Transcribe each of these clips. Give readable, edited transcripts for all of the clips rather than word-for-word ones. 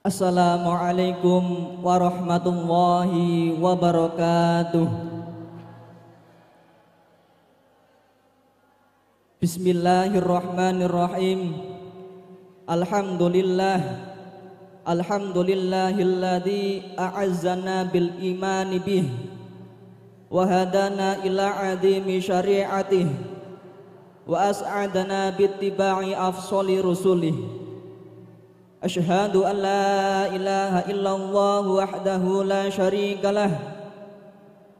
Assalamualaikum warahmatullahi wabarakatuh. Bismillahirrahmanirrahim. Alhamdulillahilladzi a'azzana bil imani bih wa hadana ila adimi syari'atih wa as'adana bittiba'i afshali rusulih. Asyhadu an la ilaha illallah wahdahu la syarikalah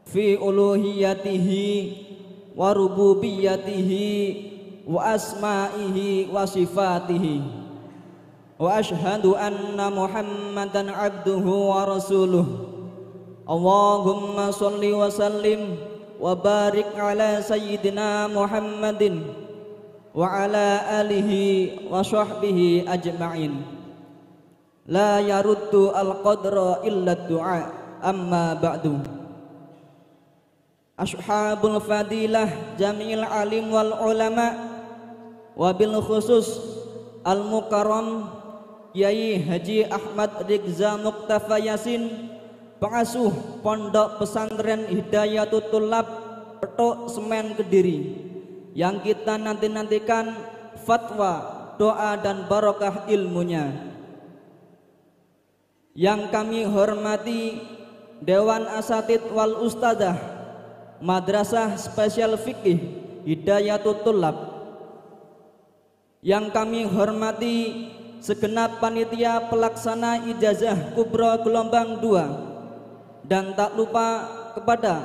fi uluhiyatihi wa rububiyatihi wa asma'ihi wa sifatihi. Wa asyhadu anna Muhammadan abduhu wa rasuluh. Allahumma shalli wa sallim wa barik ala sayyidina Muhammadin wa ala alihi wa sahbihi ajma'in. La yaruddu al-qadra illa du'a, amma ba'du. Ashabul fadilah jami'il alim wal ulama wa bil khusus al-mukarram Yai Haji Ahmad Rizza Muqtafa Yasin, pengasuh Pondok Pesantren Hidayatul Thullab Petuk Semen Kediri, yang kita nanti-nantikan fatwa, doa dan barokah ilmunya. Yang kami hormati Dewan Asatidz wal Ustadzah Madrasah Spesial Fikih Hidayatul Thullab. Yang kami hormati segenap panitia pelaksana ijazah kubro gelombang 2. Dan tak lupa kepada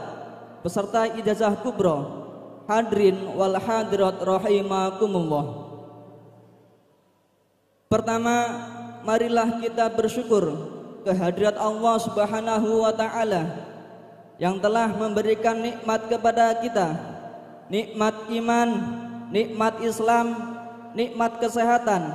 peserta ijazah kubro, hadirin wal hadirat rahimakumullah. Pertama, marilah kita bersyukur kehadirat Allah Subhanahu wa ta'ala yang telah memberikan nikmat kepada kita, nikmat iman, nikmat Islam, nikmat kesehatan,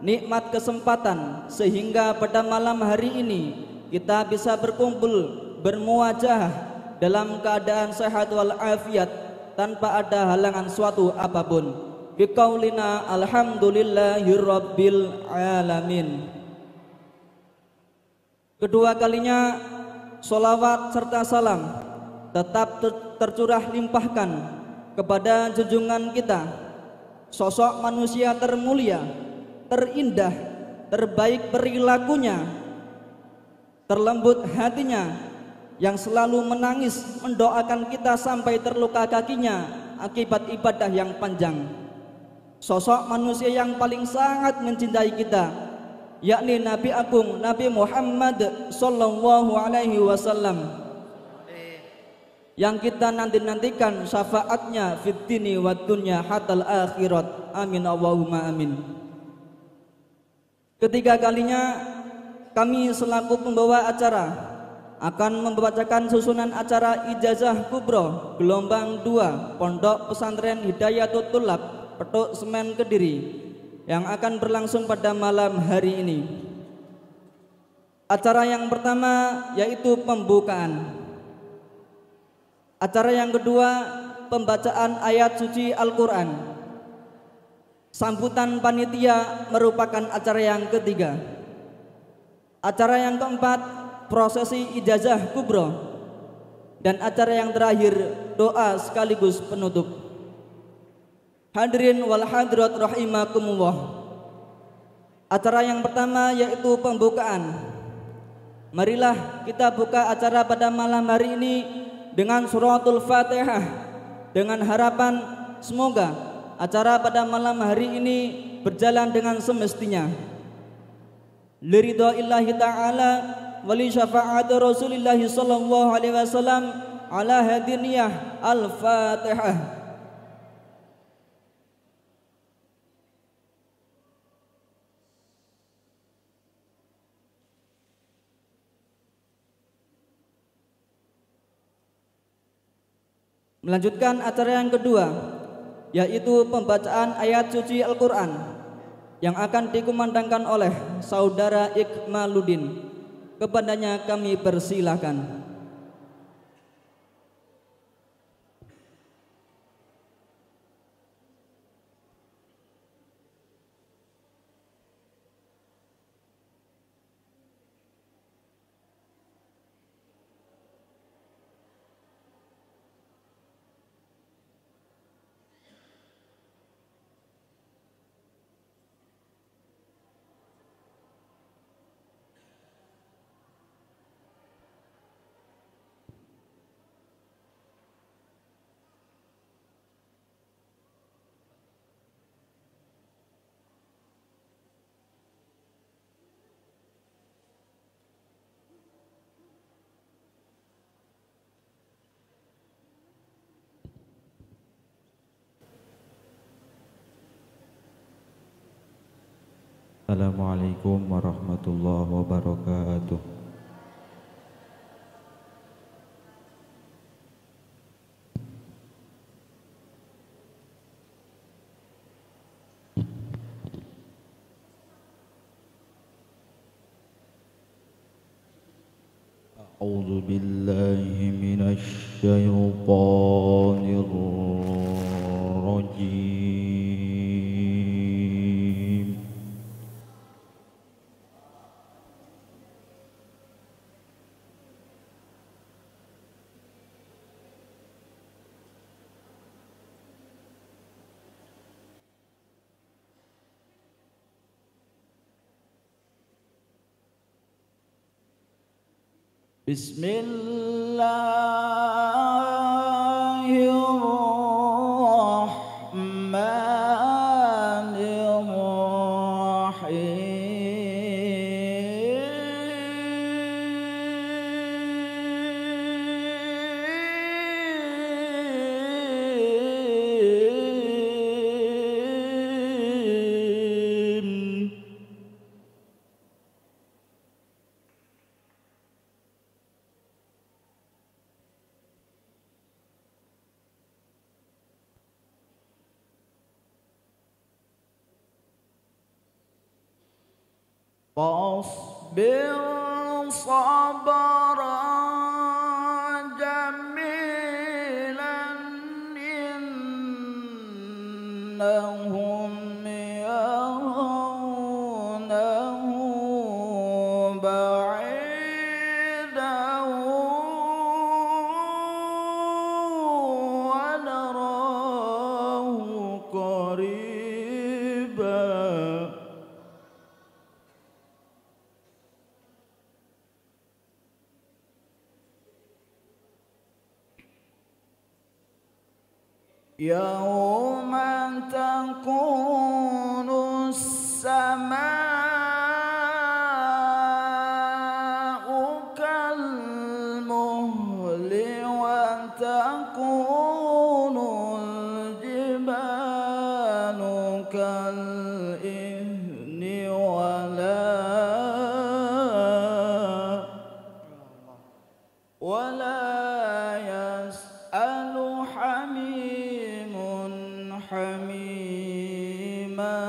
nikmat kesempatan, sehingga pada malam hari ini kita bisa berkumpul bermuajah dalam keadaan sehat wal afiat tanpa ada halangan suatu apapun. Biqaulina alhamdulillahirabbil alamin. Kedua kalinya sholawat serta salam tetap tercurah limpahkan kepada junjungan kita, sosok manusia termulia, terindah, terbaik perilakunya, terlembut hatinya, yang selalu menangis mendoakan kita sampai terluka kakinya akibat ibadah yang panjang. Sosok manusia yang paling sangat mencintai kita, yakni Nabi Agung Nabi Muhammad sallallahu alaihi wasallam, yang kita nanti-nantikan syafaatnya fid dini wad dunya hatal akhirat. Amin Allahumma amin. Ketiga kalinya kami selaku pembawa acara akan membacakan susunan acara ijazah kubro gelombang 2 Pondok Pesantren Hidayatul Thullab Petuk Semen Kediri yang akan berlangsung pada malam hari ini. Acara yang pertama yaitu pembukaan. Acara yang kedua pembacaan ayat suci Al-Quran. Sambutan panitia merupakan acara yang ketiga. Acara yang keempat prosesi ijazah kubro. Dan acara yang terakhir doa sekaligus penutup. Hadirin wal hadirat rahimakumullah. Acara yang pertama yaitu pembukaan. Marilah kita buka acara pada malam hari ini dengan suratul Fatihah, dengan harapan semoga acara pada malam hari ini berjalan dengan semestinya. Liridha illahi ta'ala wali syafa'ati Rasulillah sallallahu alaihi wasallam ala hadiniyah al-Fatihah. Melanjutkan acara yang kedua yaitu pembacaan ayat suci Al-Quran yang akan dikumandangkan oleh Saudara Ikmaluddin. Kepadanya kami persilahkan. Assalamualaikum warahmatullahi wabarakatuh. A'udzu billahi minasy syaithanir rajim. فاصبر صبرا جميلا إنهم يرونه بعيدا ونراه قريبا يوم تكون السماء كالمهل وتكون الجبال كالإهن ولا يسأل حميم حميما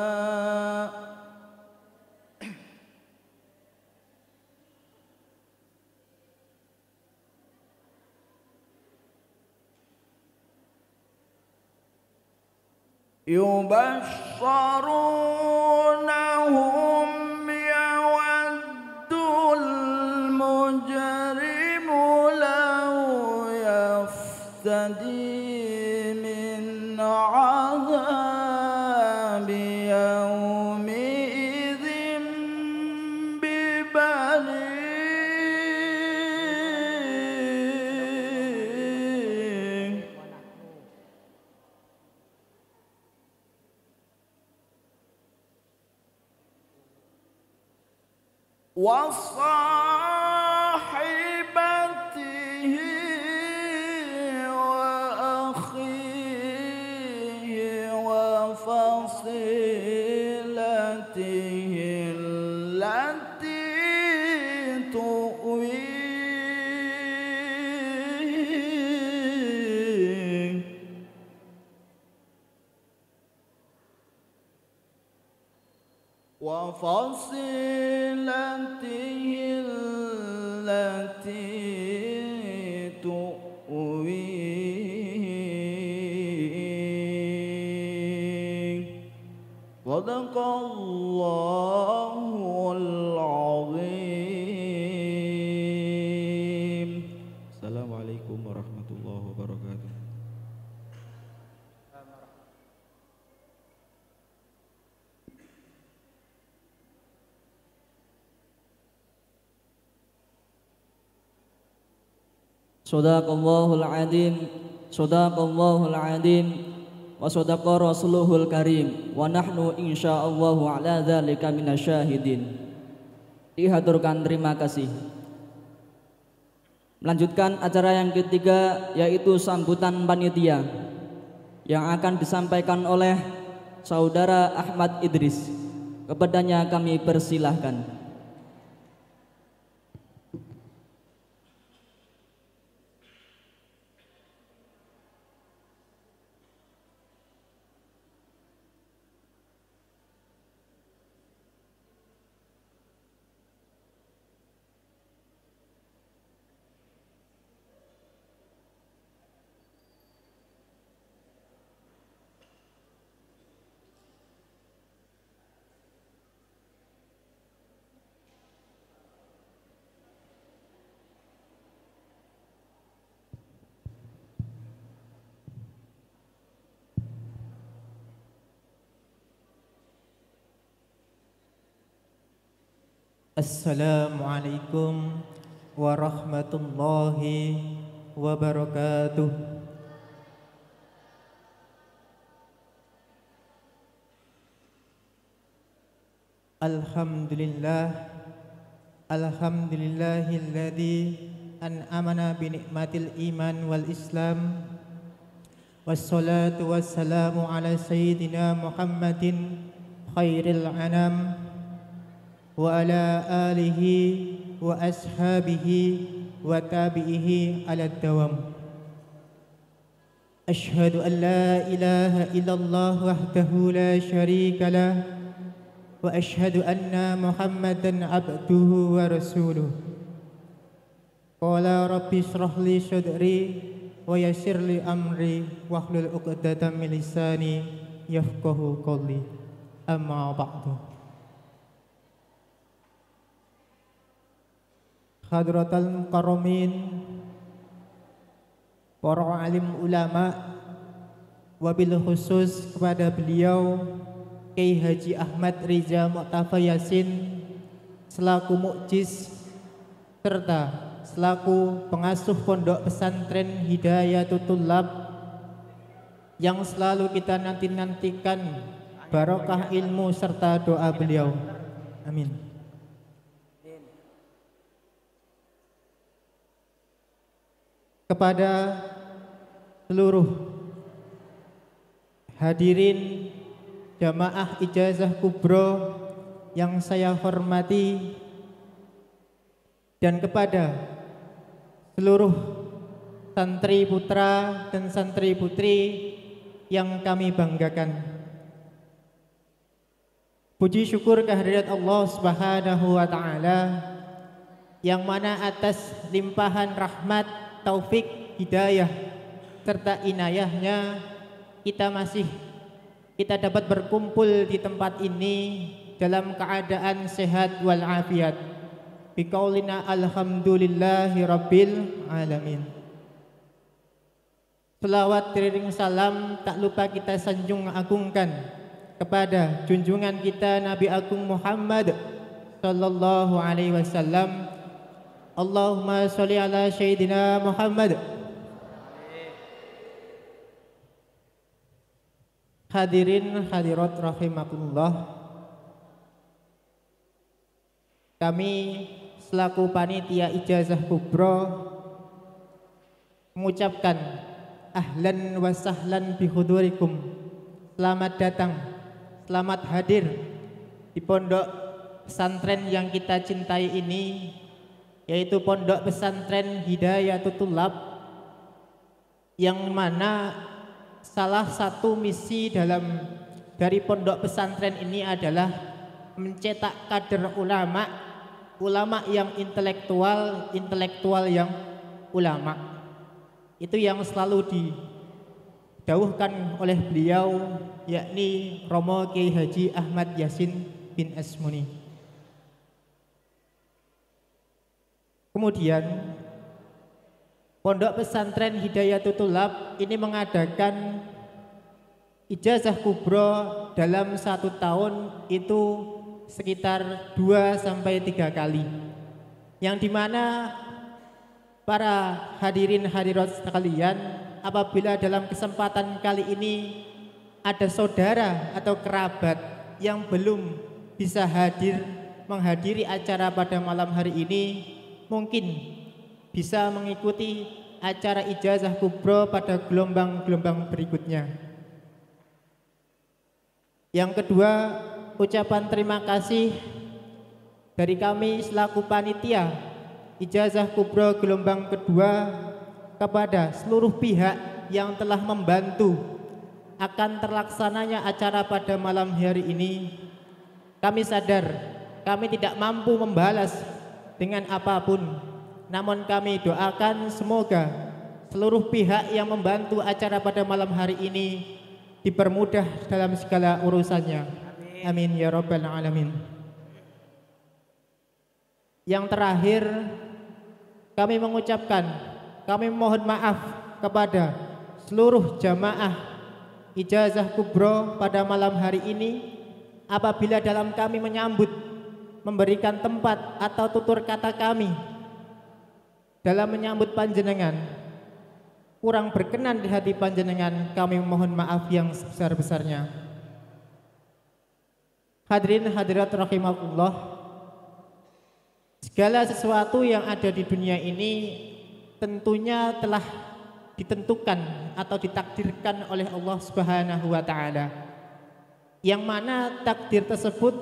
يبشرونهم يود المجرم لو يفتدي من عذاب يومئذ ببنيه وصاحبته وأخيه وفصيلته التي تؤويه وفصيلته التي تؤويه صدق الله العظيم. Assalamualaikum warahmatullahi wabarakatuh. Sadaqallahul adzim, sadaqallahul adzim, wa sadaqa rasuluhul karim, wa nahnu insyaallahu ala dzalika minasyahidin. Dihaturkan terima kasih. Melanjutkan acara yang ketiga, yaitu sambutan panitia yang akan disampaikan oleh Saudara Ahmad Idris Kepadanya kami persilahkan. Assalamualaikum warahmatullahi wabarakatuh. Alhamdulillahilladzi an'amana bi nikmatil iman wal islam. Wassalatu wassalamu ala sayyidina Muhammadin khairil anam wa ala alihi wa ashabihi wa tabi'ihi ala dawam. Ashhadu an la ilaha illallah wahdahu la syarika lah wa ashhadu anna Muhammadan abduhu wa rasuluh. Qala rabbi shrah li sadri wa yassir li amri wahlul 'uqdatam min lisani yafqahu qawli. Amma ba'du. Hadratal mukarramin, para alim ulama, wabil khusus kepada beliau Kiai Haji Ahmad Riza Mu'tafa Yasin selaku mukjiz serta selaku pengasuh pondok pesantren Hidayatul Thullab yang selalu kita nanti-nantikan barokah ilmu serta doa beliau. Amin. Kepada seluruh hadirin jamaah ijazah kubro yang saya hormati, dan kepada seluruh santri putra dan santri putri yang kami banggakan. Puji syukur kehadirat Allah Subhanahu wa taala yang mana atas limpahan rahmat, taufik, hidayah serta inayahnya kita dapat berkumpul di tempat ini dalam keadaan sehat walafiat. Biqaulina alhamdulillahi rabbil alamin. Selawat teriring salam tak lupa kita sanjung agungkan kepada junjungan kita Nabi Agung Muhammad sallallahu alaihi wasallam. Allahumma sholli ala Sayyidina Muhammad. Hadirin hadirat rahimakumullah, kami selaku panitia ijazah kubro mengucapkan ahlan wa sahlan bihudurikum. Selamat datang, selamat hadir di pondok pesantren yang kita cintai ini, yaitu pondok pesantren Hidayatul Thullab, yang mana salah satu misi dari pondok pesantren ini adalah mencetak kader ulama yang intelektual yang ulama. Itu yang selalu didawuhkan oleh beliau, yakni Romo Kiai Haji Ahmad Yasin bin Asmuni. Kemudian pondok pesantren Hidayatul Thullab ini mengadakan ijazah kubro dalam 1 tahun itu sekitar 2-3 kali, yang dimana para hadirin hadirat sekalian, apabila dalam kesempatan kali ini ada saudara atau kerabat yang belum bisa menghadiri acara pada malam hari ini, mungkin bisa mengikuti acara ijazah kubro pada gelombang-gelombang berikutnya. Yang kedua, ucapan terima kasih dari kami selaku panitia Ijazah Kubro gelombang kedua kepada seluruh pihak yang telah membantu akan terlaksananya acara pada malam hari ini. Kami sadar kami tidak mampu membalas dengan apapun, namun kami doakan semoga seluruh pihak yang membantu acara pada malam hari ini dipermudah dalam segala urusannya. Amin ya rabbal alamin. Yang terakhir, kami mengucapkan, kami mohon maaf kepada seluruh jamaah Ijazah Kubro pada malam hari ini apabila dalam kami menyambut, memberikan tempat atau tutur kata kami dalam menyambut panjenengan kurang berkenan di hati panjenengan, kami mohon maaf yang sebesar-besarnya. Hadirin hadirat rahimakumullah, segala sesuatu yang ada di dunia ini tentunya telah ditentukan atau ditakdirkan oleh Allah Subhanahu wa taala. Yang mana takdir tersebut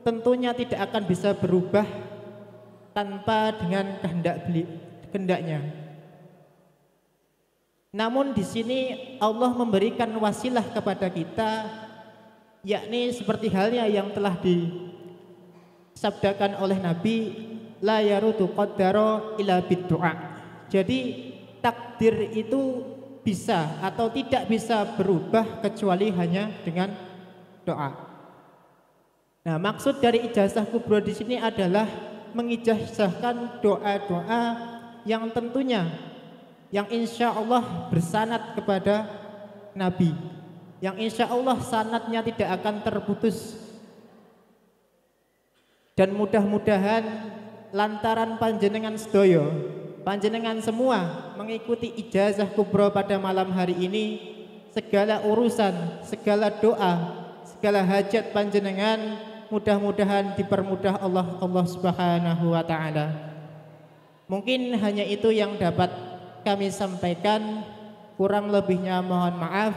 tentunya tidak akan bisa berubah tanpa dengan kehendaknya. Namun di sini Allah memberikan wasilah kepada kita, yakni seperti halnya yang telah disabdakan oleh Nabi, la yarutu qaddara illa biddu'a. Jadi takdir itu bisa atau tidak bisa berubah kecuali hanya dengan doa. Nah, maksud dari ijazah kubro di sini adalah mengijazahkan doa-doa yang tentunya yang insya Allah bersanad kepada Nabi, yang insya Allah sanadnya tidak akan terputus. Dan mudah-mudahan lantaran panjenengan sedoyo, panjenengan semua mengikuti ijazah kubro pada malam hari ini, segala urusan, segala doa, segala hajat panjenengan mudah-mudahan dipermudah Allah Subhanahu wa taala. Mungkin hanya itu yang dapat kami sampaikan, kurang lebihnya mohon maaf.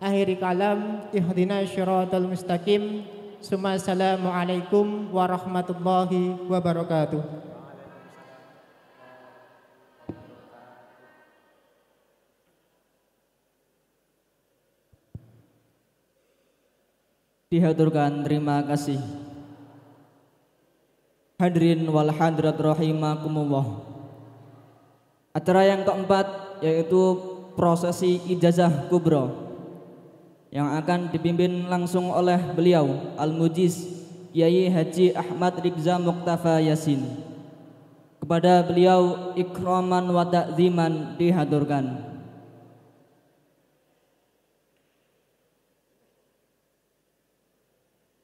Akhiri kalam, ihdinas syiratal mustaqim. Assalamualaikum warahmatullahi wabarakatuh. Dihaturkan terima kasih. Hadirin wal hadirat rahimakumullah. Acara yang keempat yaitu prosesi ijazah kubro yang akan dipimpin langsung oleh beliau Al-Mujiz Kiai Haji Ahmad Rizza Muqtafa Yasin. Kepada beliau ikraman wa ta'ziman dihaturkan.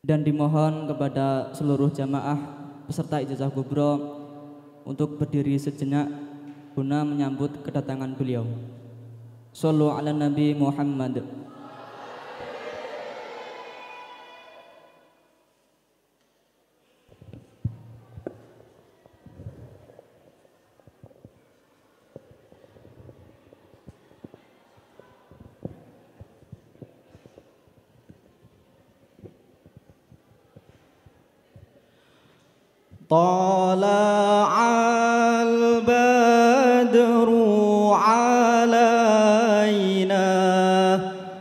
Dan dimohon kepada seluruh jamaah peserta ijazah kubro untuk berdiri sejenak guna menyambut kedatangan beliau. Shallu ala Nabi Muhammad. طلع البدر علينا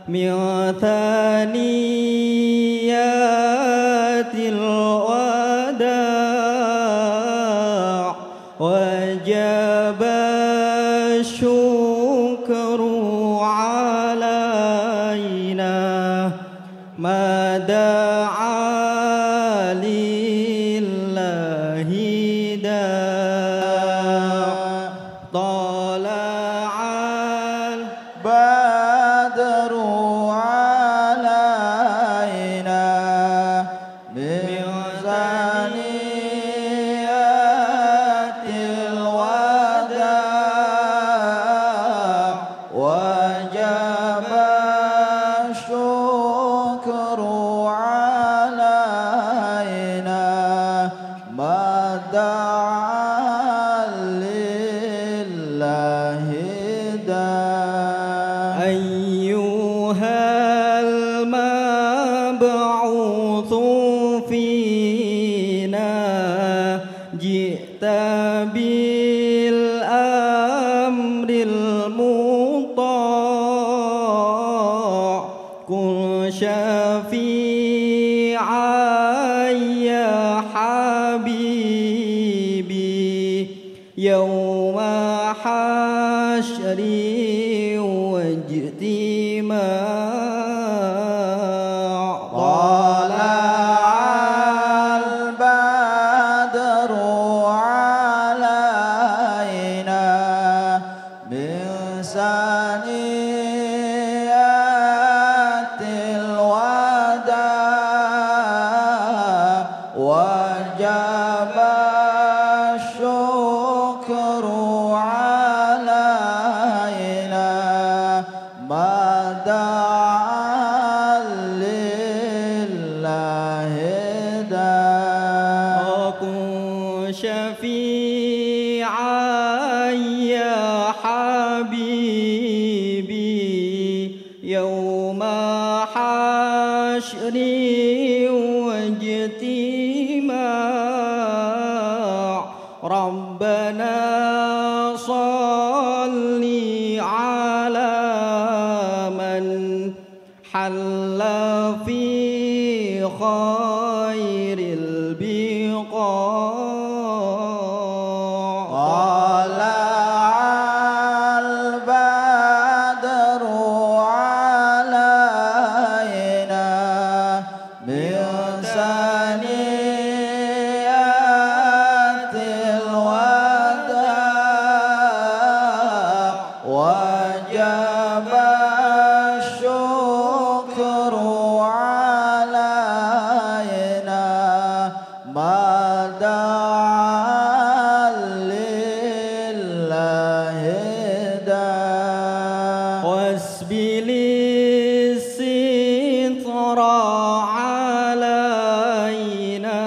من ثنيات الوداع وجب الشكر علينا ما دعا أيها المبعوث جئت بالأمر المطاع كن شفيعا يا حبيبي يوم حشري واجتماع ربنا صل على من حل في خير البقاع طلع البدر علينا من ثنيات الوداع وجب الشكر علينا ما دعا لله داع واسبل الستر علينا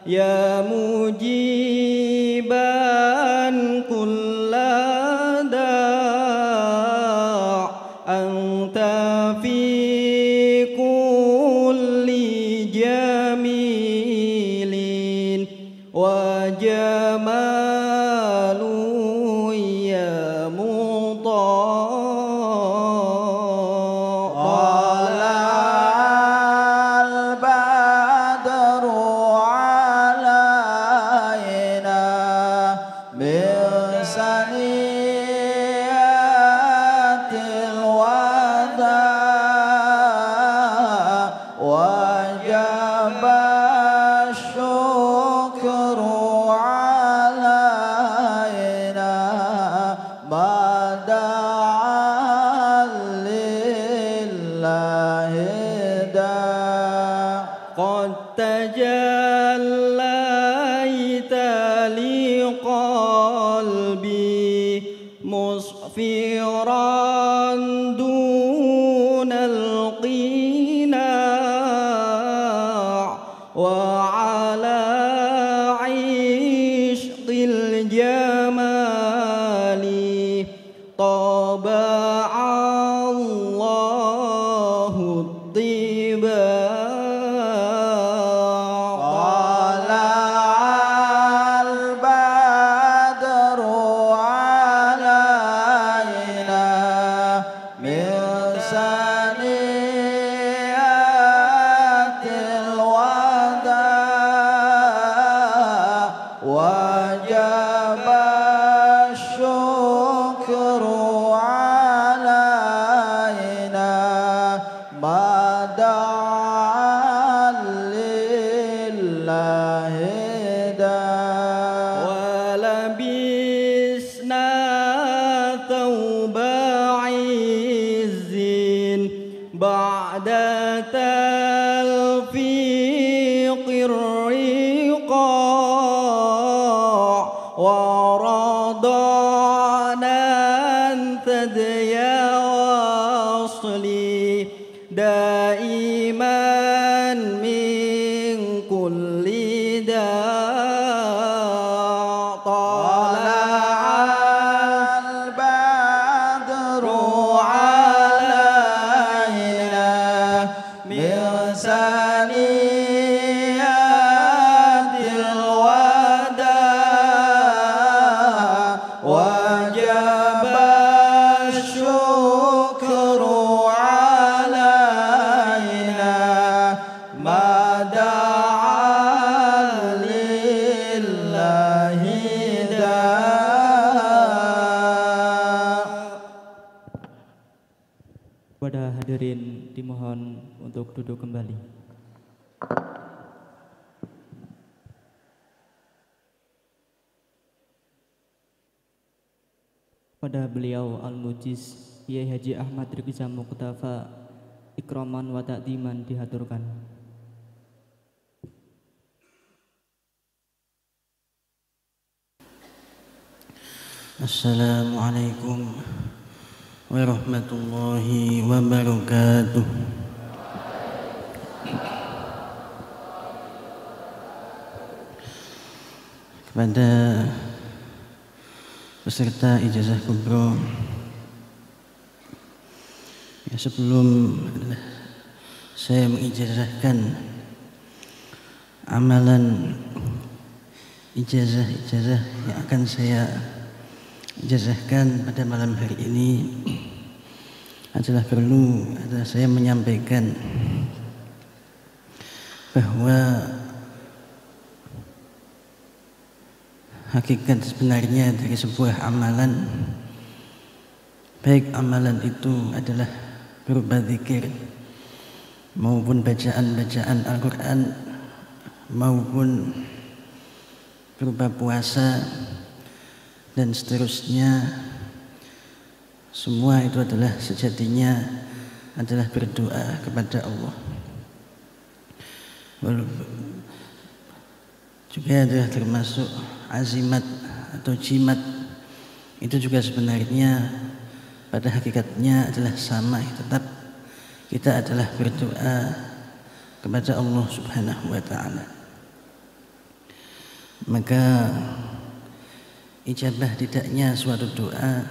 يا مجيبا كل داع أنت في كل جميل وجمال يا مطاع طلع البدر علينا من ثنيات الوداع وجب الشكر علينا ما دعا لله داع قد تجليت لقلبي مصفرا دون القناع وعلى عشق الجمال طبع الله الطباع طلع البدر علينا من ثنيات الوداع وجب الشكر علينا ما دعا لله داع ولبسنا ثوب عز بعد تلفيق الرقاع ورضعنا ثدي وصلي دائما من كل داع طلع البدر علينا من ثنيات الوداع hadirin dimohon untuk duduk kembali. Pada beliau Al-Mujiz Kiai Haji Ahmad Riza Muqtafa ikraman wa ta'diman dihaturkan. Assalamualaikum warahmatullahi wabarakatuh. Kepada peserta ijazah kubro, ya, sebelum saya mengijazahkan amalan ijazah yang akan saya ijazahkan pada malam hari ini, adalah saya menyampaikan bahwa hakikat sebenarnya dari sebuah amalan, baik amalan itu adalah berupa zikir maupun bacaan-bacaan Al-Quran maupun berupa puasa dan seterusnya, semua itu adalah sejatinya adalah berdoa kepada Allah. Juga adalah termasuk azimat atau jimat, itu juga sebenarnya pada hakikatnya adalah sama, tetap kita adalah berdoa kepada Allah Subhanahu wa ta'ala. Maka ijabah tidaknya suatu doa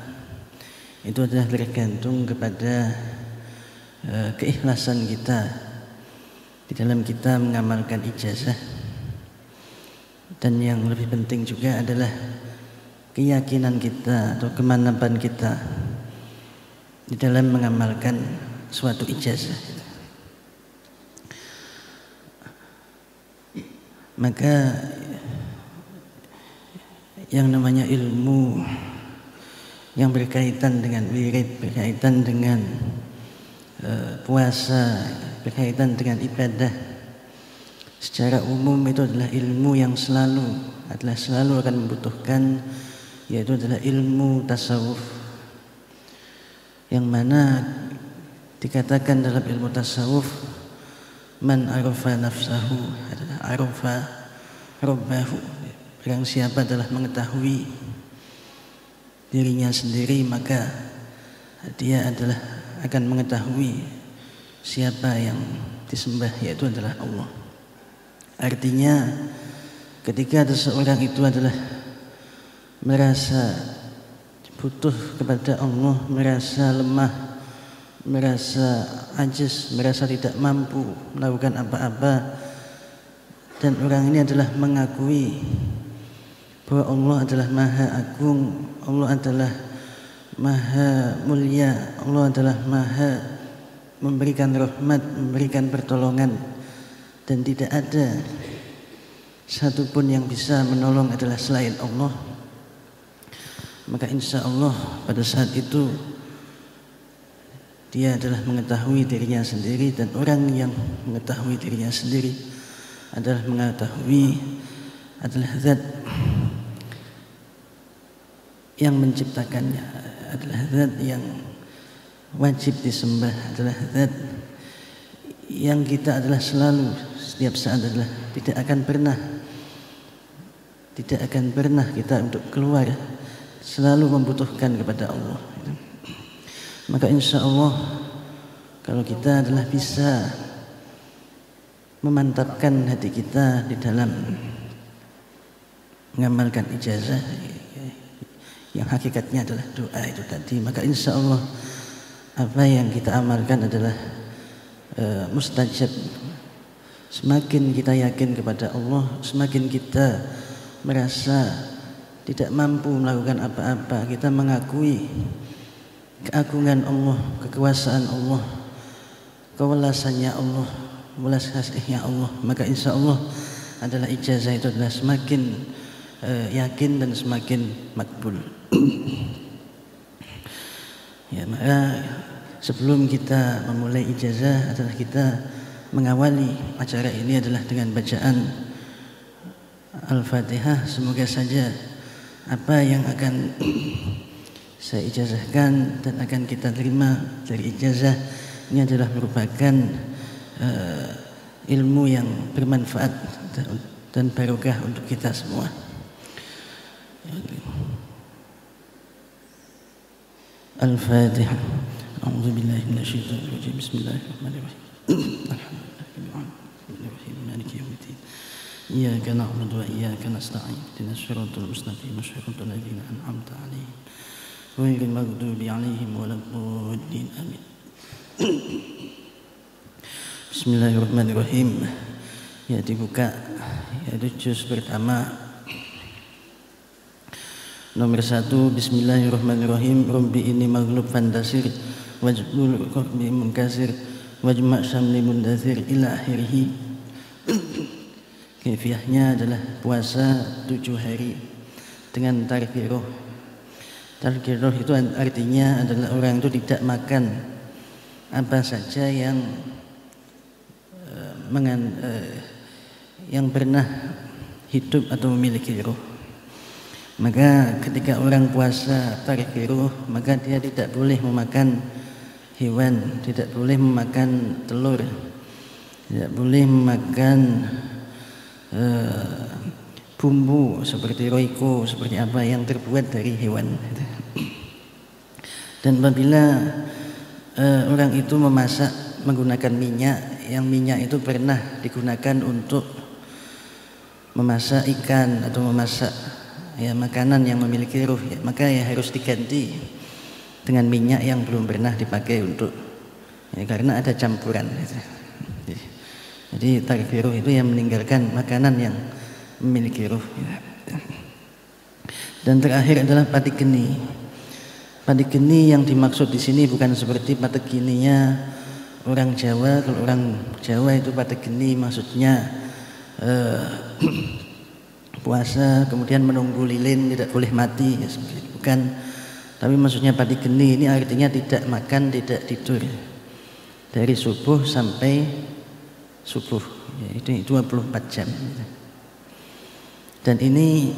itu adalah tergantung kepada keikhlasan kita di dalam kita mengamalkan ijazah, dan yang lebih penting juga adalah keyakinan kita atau kemanapan kita di dalam mengamalkan suatu ijazah. Maka yang namanya ilmu yang berkaitan dengan wirid, berkaitan dengan puasa, berkaitan dengan ibadah secara umum, itu adalah ilmu yang selalu akan membutuhkan, yaitu adalah ilmu tasawuf, yang mana dikatakan dalam ilmu tasawuf, man arafa nafsahu adalah arafa rabbahu. Barang siapa telah mengetahui dirinya sendiri, maka dia adalah akan mengetahui siapa yang disembah, yaitu adalah Allah. Artinya ketika ada seorang itu adalah merasa butuh kepada Allah, merasa lemah, merasa ajiz, merasa tidak mampu melakukan apa-apa, dan orang ini adalah mengakui bahwa Allah adalah maha agung, Allah adalah maha mulia, Allah adalah maha memberikan rahmat, memberikan pertolongan, dan tidak ada satupun yang bisa menolong adalah selain Allah. Maka insya Allah pada saat itu dia adalah mengetahui dirinya sendiri, dan orang yang mengetahui dirinya sendiri adalah mengetahui adalah zat yang menciptakannya, adalah zat yang wajib disembah, adalah zat yang kita adalah selalu setiap saat adalah tidak akan pernah kita untuk keluar, selalu membutuhkan kepada Allah. Maka insya Allah kalau kita adalah bisa memantapkan hati kita di dalam mengamalkan ijazah yang hakikatnya adalah doa itu tadi, maka insya Allah apa yang kita amalkan adalah mustajab. Semakin kita yakin kepada Allah, semakin kita merasa tidak mampu melakukan apa-apa, kita mengakui keagungan Allah, kekuasaan Allah, kewelasannya Allah, welas kasihnya Allah, maka insya Allah adalah ijazah itu adalah semakin yakin dan semakin makbul. Ya, maka sebelum kita memulai ijazah adalah kita mengawali acara ini adalah dengan bacaan Al-Fatihah. Semoga saja apa yang akan saya ijazahkan dan akan kita terima dari ijazah ini adalah merupakan ilmu yang bermanfaat dan barokah untuk kita semua. Al-Fatihah. A'udzu billahi minasyaitonir rajim. Bismillahirrahmanirrahim. Alhamdulillahirabbil maliki yaumiddin. Iyyaka na'budu wa iyyaka nasta'in. Ihdinas siratal mustaqim. Shiratal ladzina an'amta 'alaihim ghairil maghdubi 'alaihim waladdallin. Amin. Bismillahirrahmanirrahim. Ya, dibuka yaitu juz pertama nomor 1. Bismillahirrahmanirrahim. Rabbi inni maghlub fantasir wajbul qalbi munkasir wajma' syamli mundathir ila akhirih. Kaifiahnya adalah puasa 7 hari dengan tarkiroh. Tarkiroh itu artinya adalah orang itu tidak makan apa saja yang pernah hidup atau memiliki roh. Maka ketika orang puasa tarkiroh, maka dia tidak boleh memakan hewan, tidak boleh memakan telur, tidak boleh memakan bumbu seperti roiko, seperti apa yang terbuat dari hewan. Dan apabila orang itu memasak menggunakan minyak, yang minyak itu pernah digunakan untuk memasak ikan atau memasak ya makanan yang memiliki ruh, ya, maka ya harus diganti dengan minyak yang belum pernah dipakai untuk ya, karena ada campuran. Jadi tarikh ruh itu yang meninggalkan makanan yang memiliki ruh. Dan terakhir adalah patigeni. Patigeni yang dimaksud di sini bukan seperti patigeninya orang Jawa. Kalau orang Jawa itu patigeni maksudnya puasa kemudian menunggu lilin tidak boleh mati, ya, bukan. Tapi maksudnya patigeni ini artinya tidak makan, tidak tidur dari subuh sampai subuh, ya, itu 24 jam. Dan ini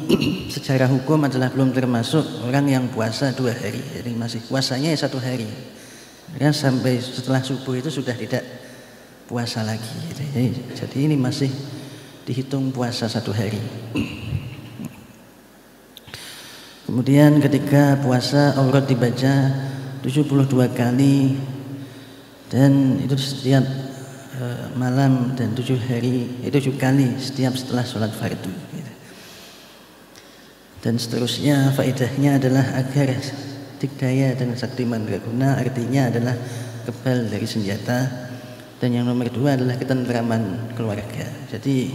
secara hukum adalah belum termasuk orang yang puasa 2 hari. Jadi masih puasanya 1 hari. Ya, sampai setelah subuh itu sudah tidak puasa lagi. Jadi ini masih dihitung puasa 1 hari. Kemudian ketika puasa aurat dibaca 72 kali dan itu setiap malam dan 7 hari, itu 7 kali setiap setelah sholat fardu. Dan seterusnya faedahnya adalah agar dikdaya dan sakti mandraguna, artinya adalah kebal dari senjata. Dan yang nomor 2 adalah ketentraman keluarga. Jadi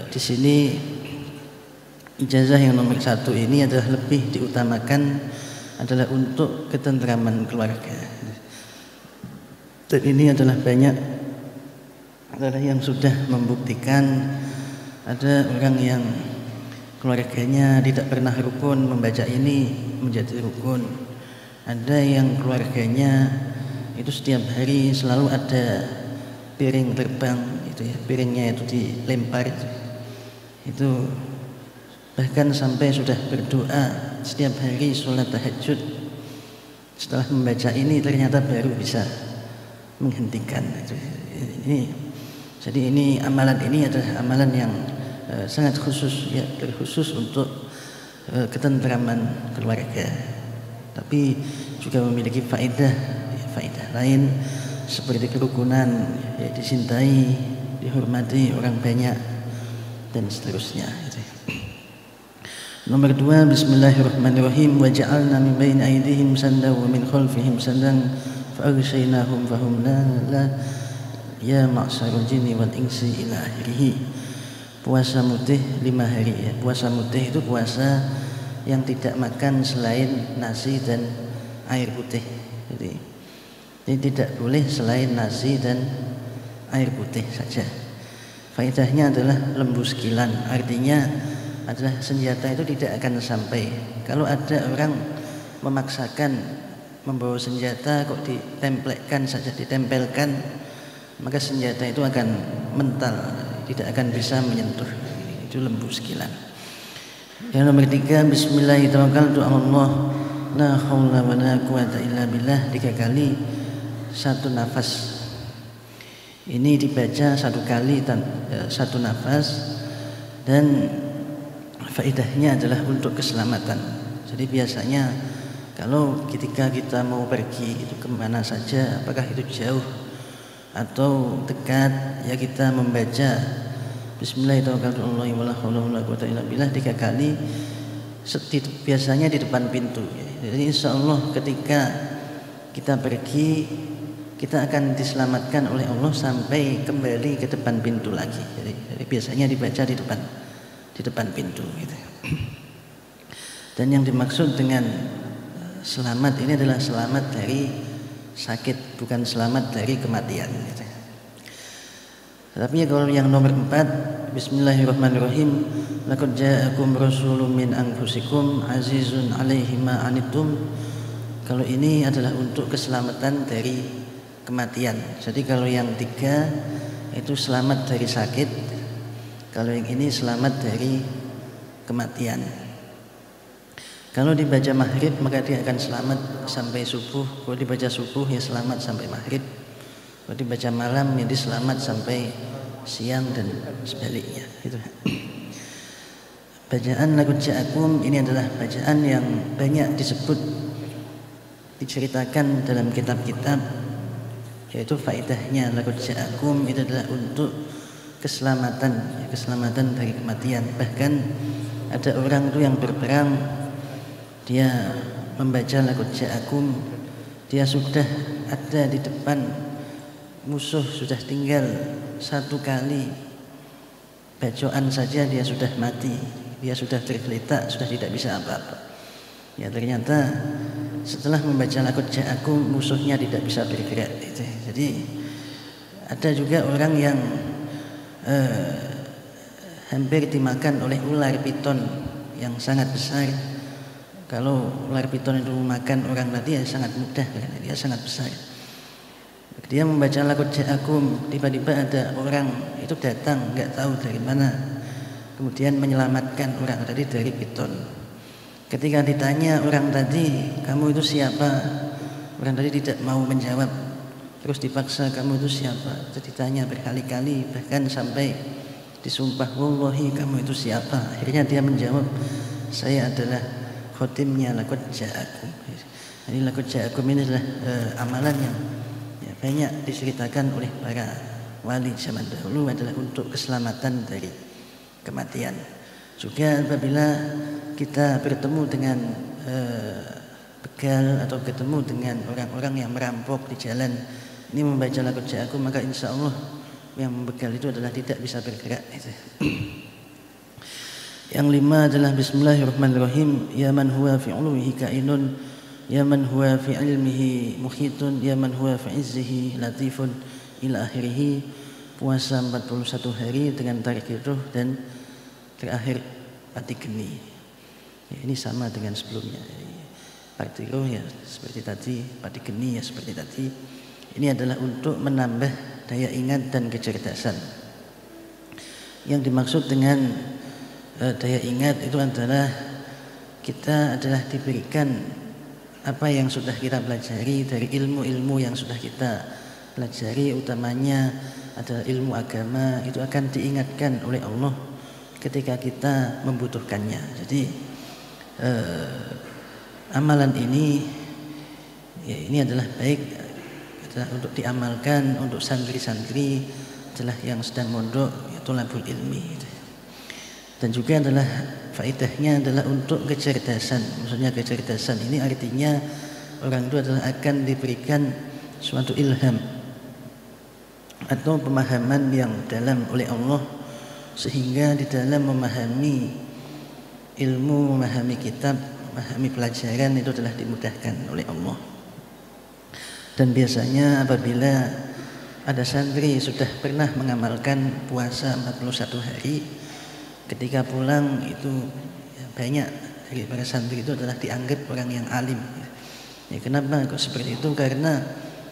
di sini ijazah yang nomor 1 ini adalah lebih diutamakan adalah untuk ketentraman keluarga. Dan ini adalah banyak adalah yang sudah membuktikan ada orang yang keluarganya tidak pernah rukun, membaca ini menjadi rukun. Ada yang keluarganya itu setiap hari selalu ada piring terbang, itu ya, piringnya itu dilempar itu bahkan sampai sudah berdoa setiap hari sholat tahajud. Setelah membaca ini ternyata baru bisa menghentikan. Jadi ini amalan ini adalah amalan yang sangat khusus, ya, terkhusus untuk ketentraman keluarga. Tapi juga memiliki faedah lain seperti kerukunan, ya, dicintai, dihormati orang banyak dan seterusnya. Nomor 2, Bismillahirrahmanirrahim. Wa ja'alna min baini aydihim saddan wa min khalfihim saddan fa aghshaynahum fahum la ya ma'syarul jinni wal insi ila akhirih. Puasa mutih 5 hari, ya. Puasa mutih itu puasa yang tidak makan selain nasi dan air putih. Jadi ini tidak boleh selain nasi dan air putih saja. Faedahnya adalah lembu sekilan, artinya adalah senjata itu tidak akan sampai. Kalau ada orang memaksakan membawa senjata kok ditempelkan, maka senjata itu akan mental, tidak akan bisa menyentuh. Itu lembu sekilan. Yang nomor 3, Bismillahirrahmanirrahim. La haula wa la quwata illa billah 3 kali 1 nafas. Ini dibaca 1 kali 1 nafas, dan faedahnya adalah untuk keselamatan. Jadi biasanya kalau ketika kita mau pergi itu kemana saja, apakah itu jauh atau dekat, ya kita membaca Bismillahirrahmanirrahim 3 kali, biasanya di depan pintu. Jadi insya Allah ketika kita pergi, kita akan diselamatkan oleh Allah sampai kembali ke depan pintu lagi. Jadi biasanya dibaca di depan pintu gitu. Dan yang dimaksud dengan selamat ini adalah selamat dari sakit, bukan selamat dari kematian gitu. Tapi kalau yang nomor 4, Bismillahirrahmanirrahim, laqad ja'akum rasulun min anfusikum azizun 'alaihi ma 'anittum. Kalau ini adalah untuk keselamatan dari kematian. Jadi kalau yang 3 itu selamat dari sakit, kalau yang ini selamat dari kematian. Kalau dibaca maghrib maka dia akan selamat sampai subuh. Kalau dibaca subuh ya selamat sampai maghrib. Kalau dibaca malam ya dia selamat sampai siang dan sebaliknya. Itu. Bacaan laqad ja'akum ini adalah bacaan yang banyak diceritakan dalam kitab-kitab, yaitu faedahnya laqad ja'akum itu adalah untuk keselamatan dari kematian. Bahkan ada orang itu yang berperang, dia membaca laqad ja'akum, dia sudah ada di depan musuh, sudah tinggal 1 kali bacaan saja dia sudah mati, dia sudah tergeletak, sudah tidak bisa apa-apa. Ya ternyata setelah membaca laqad ja'akum musuhnya tidak bisa bergerak. Jadi ada juga orang yang hampir dimakan oleh ular piton yang sangat besar. Kalau ular piton itu memakan orang tadi ya sangat mudah, karena dia sangat besar. Dia membaca laqad ja'akum, tiba-tiba ada orang itu datang nggak tahu dari mana, kemudian menyelamatkan orang tadi dari piton. Ketika ditanya orang tadi, kamu itu siapa? Orang tadi tidak mau menjawab. Terus dipaksa, kamu itu siapa? Itu ditanya berkali-kali, bahkan sampai disumpah, wallahi kamu itu siapa? Akhirnya dia menjawab, saya adalah khotimnya laqad ja'akum. Jadi laqad ja'akum ini adalah amalan yang banyak diceritakan oleh para wali zaman dahulu adalah untuk keselamatan dari kematian. Juga apabila kita bertemu dengan begal atau ketemu dengan orang-orang yang merampok di jalan, ini membaca laqad ja'akum, maka insya Allah yang begal itu adalah tidak bisa bergerak. Yang 5 adalah Bismillahirrahmanirrahim, ya man huwa fi 'ulumihi ka'inun, ya man huwa fi ilmihi muhitun, ya man huwa fi izzihi latifun ila akhirih. Puasa 41 hari dengan tarik ruh dan terakhir pati geni. Ya, ini sama dengan sebelumnya. Pati ruh ya seperti tadi, pati geni ya seperti tadi. Ini adalah untuk menambah daya ingat dan kecerdasan. Yang dimaksud dengan daya ingat itu adalah kita adalah diberikan apa yang sudah kita pelajari dari ilmu-ilmu yang sudah kita pelajari, utamanya adalah ilmu agama, itu akan diingatkan oleh Allah ketika kita membutuhkannya. Jadi amalan ini ya ini adalah baik adalah untuk diamalkan untuk santri-santri adalah yang sedang mondok, yaitu thalabul ilmi. Dan juga adalah faedahnya adalah untuk kecerdasan. Maksudnya kecerdasan ini artinya orang itu adalah akan diberikan suatu ilham atau pemahaman yang dalam oleh Allah, sehingga di dalam memahami ilmu, memahami kitab, memahami pelajaran itu adalah dimudahkan oleh Allah. Dan biasanya apabila ada santri sudah pernah mengamalkan puasa 41 hari, ketika pulang itu banyak dari para santri itu adalah dianggap orang yang alim. Ya, kenapa kok seperti itu? Karena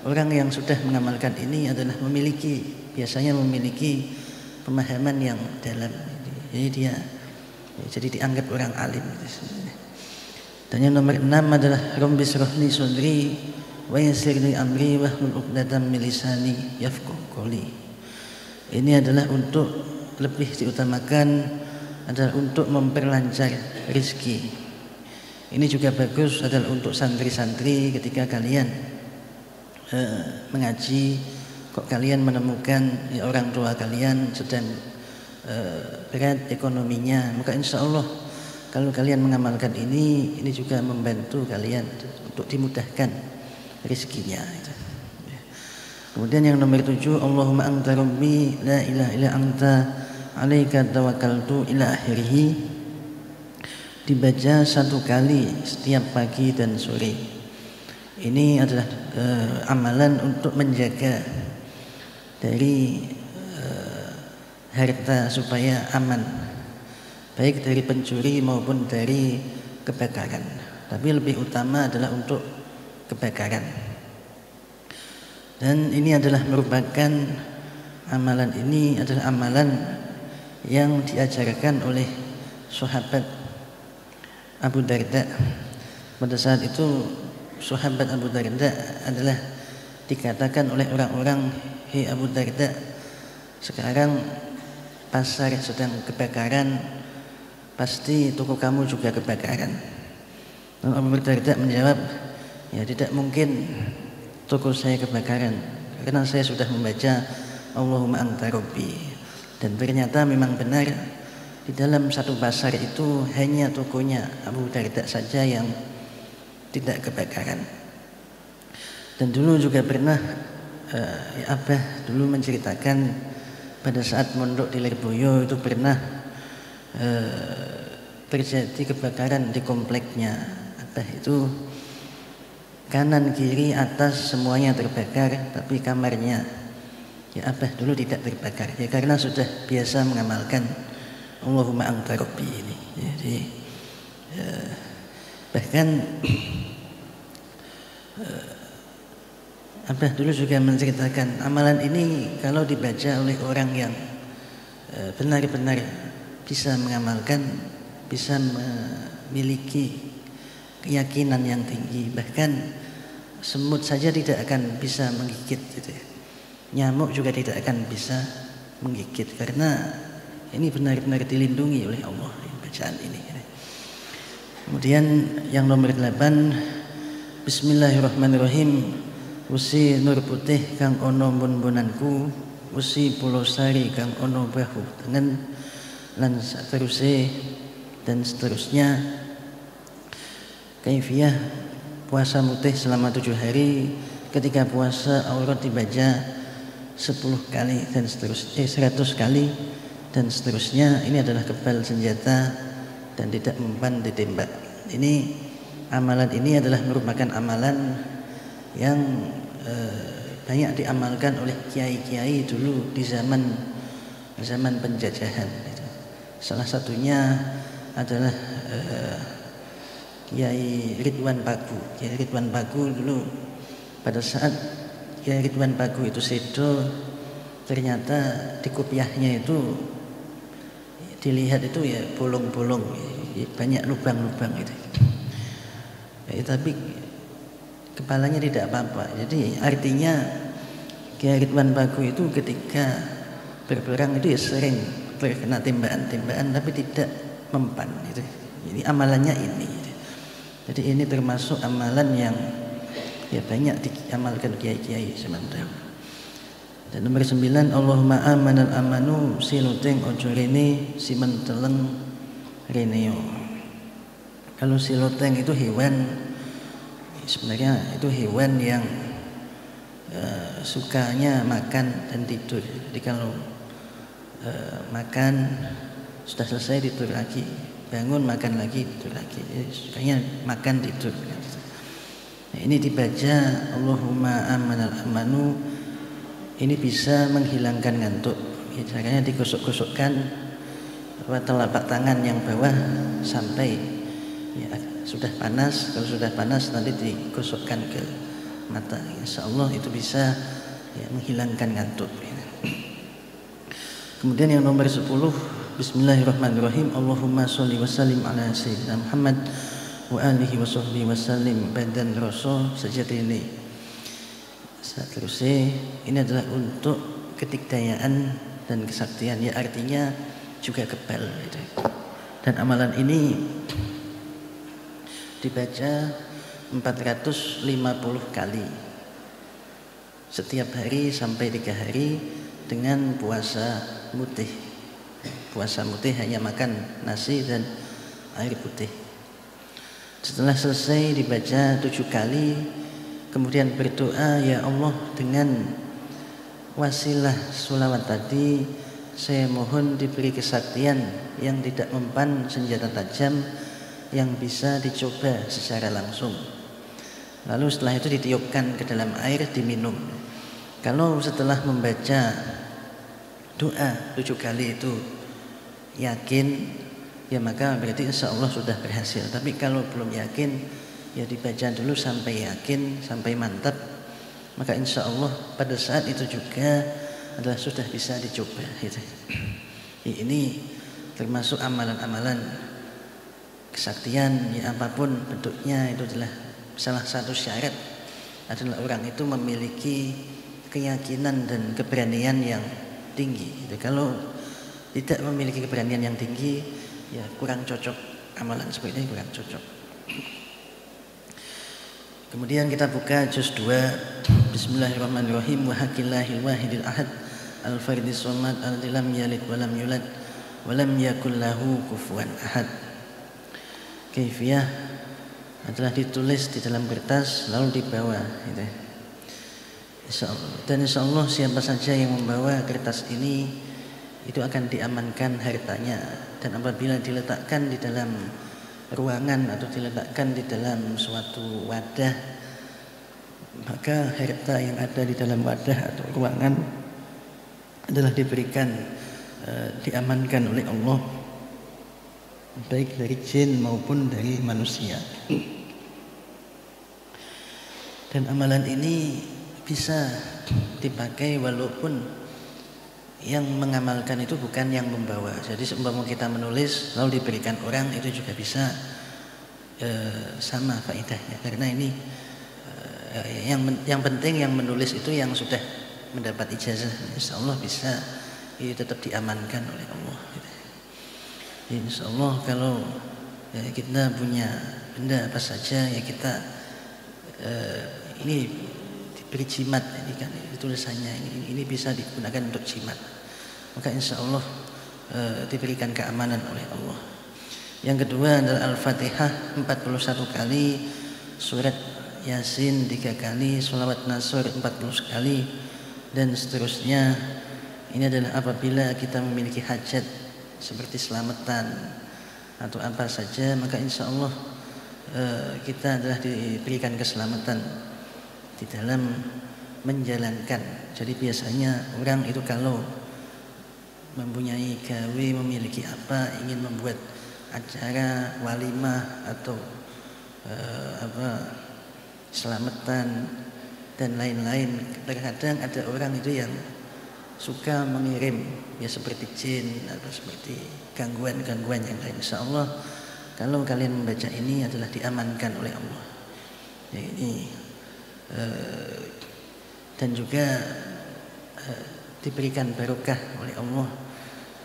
orang yang sudah mengamalkan ini adalah biasanya memiliki pemahaman yang dalam. Jadi dia jadi dianggap orang alim. Dan yang nomor 6 adalah Rabbi shrahli sadri wa yassir li amri wahlul 'uqdatam min lisani yafqahu qawli. Ini adalah untuk lebih diutamakan adalah untuk memperlancar rezeki. Ini juga bagus adalah untuk santri-santri ketika kalian mengaji, kok kalian menemukan ya, orang tua kalian sedang berat ekonominya, maka insya Allah kalau kalian mengamalkan ini juga membantu kalian untuk dimudahkan rezekinya. Kemudian yang nomor 7, Allahumma anta rabbi la ilaha illa anta alaika tawakkaltu ila akhirih, dibaca 1 kali setiap pagi dan sore. Ini adalah amalan untuk menjaga dari harta supaya aman, baik dari pencuri maupun dari kebakaran. Tapi lebih utama adalah untuk kebakaran. Dan ini adalah merupakan amalan ini adalah amalan yang diajarkan oleh sahabat Abu Darda. Pada saat itu sahabat Abu Darda adalah dikatakan oleh orang-orang, "Hei Abu Darda, sekarang pasar sedang kebakaran, pasti toko kamu juga kebakaran." Dan Abu Darda menjawab, "Ya tidak mungkin toko saya kebakaran karena saya sudah membaca Allahumma anta rabbi." Dan ternyata memang benar di dalam satu pasar itu hanya tokonya Abu Darda saja yang tidak kebakaran. Dan dulu juga pernah Abah dulu menceritakan pada saat mondok di Lirboyo itu pernah terjadi kebakaran di kompleknya. Abah itu kanan kiri atas semuanya terbakar, tapi kamarnya ya Abah dulu tidak terbakar. Ya karena sudah biasa mengamalkan Allahumma anta rabbi ini. Jadi bahkan Abah dulu juga menceritakan amalan ini kalau dibaca oleh orang yang benar-benar bisa mengamalkan, bisa memiliki keyakinan yang tinggi, bahkan semut saja tidak akan bisa menggigit gitu ya. Nyamuk juga tidak akan bisa menggigit karena ini benar-benar dilindungi oleh Allah bacaan ini. Kemudian yang nomor 8, Bismillahirrahmanirrahim. Usi nur putih kang ono mbun-mbunanku, usi pulau sari kang ono bahu tangan, lan seterusnya dan seterusnya. Kaifiyah puasa mutih selama 7 hari, ketika puasa aurat dibaca 10 kali dan seterusnya, 100 kali dan seterusnya. Ini adalah kebal senjata dan tidak mempan ditembak. Ini amalan ini adalah merupakan amalan yang banyak diamalkan oleh kiai-kiai dulu di zaman penjajahan. Salah satunya adalah Kiai Ridwan Paku. Kiai Ridwan Paku dulu pada saat Kiai Ridwan Paku itu sedo, ternyata di kopiahnya itu dilihat itu ya bolong-bolong, banyak lubang-lubang gitu. Tapi kepalanya tidak apa-apa. Jadi artinya Kiai Ridwan Paku itu ketika berperang itu ya sering terkena tembakan-tembakan tapi tidak mempan gitu. Jadi amalannya ini. Jadi ini termasuk amalan yang ya banyak diamalkan kiai-kiai sementara. Dan nomor 9, Allahumma amanal amanu siluteng ojo rene simen teleng reneo. Kalau siluteng itu hewan, sebenarnya itu hewan yang sukanya makan dan tidur. Jadi kalau makan sudah selesai tidur lagi, bangun makan lagi tidur lagi. Jadi sukanya makan tidur. Nah, ini dibaca Allahumma amanal amanu, ini bisa menghilangkan ngantuk. Ya, caranya digosok-gosokkan telapak tangan yang bawah sampai Ya, sudah panas, kalau sudah panas nanti digosokkan ke mata. Insya Allah itu bisa ya, menghilangkan ngantuk. Kemudian yang nomor 10, Bismillahirrahmanirrahim. Allahumma sholli wa sallim ala sayyidina Muhammad wa alihi wa sahbihi wa sallim badan rasul sajadini. Seterusnya ini adalah untuk ketikdayaan dan kesaktian, ya artinya juga kebal gitu. Dan amalan ini dibaca 450 kali setiap hari sampai 3 hari dengan puasa mutih. Puasa mutih hanya makan nasi dan air putih. Setelah selesai dibaca 7 kali, kemudian berdoa, ya Allah, dengan wasilah sholawat tadi saya mohon diberi kesaktian yang tidak mempan senjata tajam yang bisa dicoba secara langsung. Lalu setelah itu ditiupkan ke dalam air, diminum. Kalau setelah membaca doa 7 kali itu yakin, ya maka berarti insya Allah sudah berhasil. Tapi kalau belum yakin, ya dibaca dulu sampai yakin, sampai mantap. Maka insya Allah pada saat itu juga adalah sudah bisa dicoba. Gitu. Ini termasuk amalan-amalan kesaktian, ya apapun bentuknya, itu adalah salah satu syarat adalah orang itu memiliki keyakinan dan keberanian yang tinggi. Gitu. Kalau tidak memiliki keberanian yang tinggi, ya kurang cocok, amalan seperti ini kurang cocok. Kemudian kita buka juz 2. Bismillahirrahmanirrahim. Wa hakillahil wahidil ahad al-fardis somad alladzi lam yalid wa lam yulad wa lam yakul lahu kufuwan ahad. Kaifiyah adalah ditulis di dalam kertas lalu dibawa gitu. Dan insya Allah siapa saja yang membawa kertas ini itu akan diamankan hartanya. Dan apabila diletakkan di dalam ruangan atau diletakkan di dalam suatu wadah, maka harta yang ada di dalam wadah atau ruangan adalah diberikan, diamankan oleh Allah, baik dari jin maupun dari manusia. Dan amalan ini bisa dipakai walaupun yang mengamalkan itu bukan yang membawa. Jadi seumpama kita menulis lalu diberikan orang, itu juga bisa sama faedahnya. Karena ini yang penting yang menulis itu yang sudah mendapat ijazah, insya Allah bisa itu tetap diamankan oleh Allah. Insya Allah kalau kita punya benda apa saja, ya kita ini diberi jimat, ini kan tulisannya ini bisa digunakan untuk jimat, maka insya Allah diberikan keamanan oleh Allah. Yang kedua adalah Al-Fatihah 41 kali, surat Yasin 3 kali, sholawat Nasr 40 kali, dan seterusnya. Ini adalah apabila kita memiliki hajat seperti selamatan atau apa saja, maka insya Allah kita adalah diberikan keselamatan di dalam menjalankan. Jadi biasanya orang itu kalau mempunyai gawe, memiliki apa, ingin membuat acara walimah atau selamatan dan lain-lain, terkadang ada orang itu yang suka mengirim, ya seperti jin atau seperti gangguan-gangguan yang lain. Insya Allah kalau kalian membaca ini adalah diamankan oleh Allah. Ya, ini dan juga diberikan barokah oleh Allah.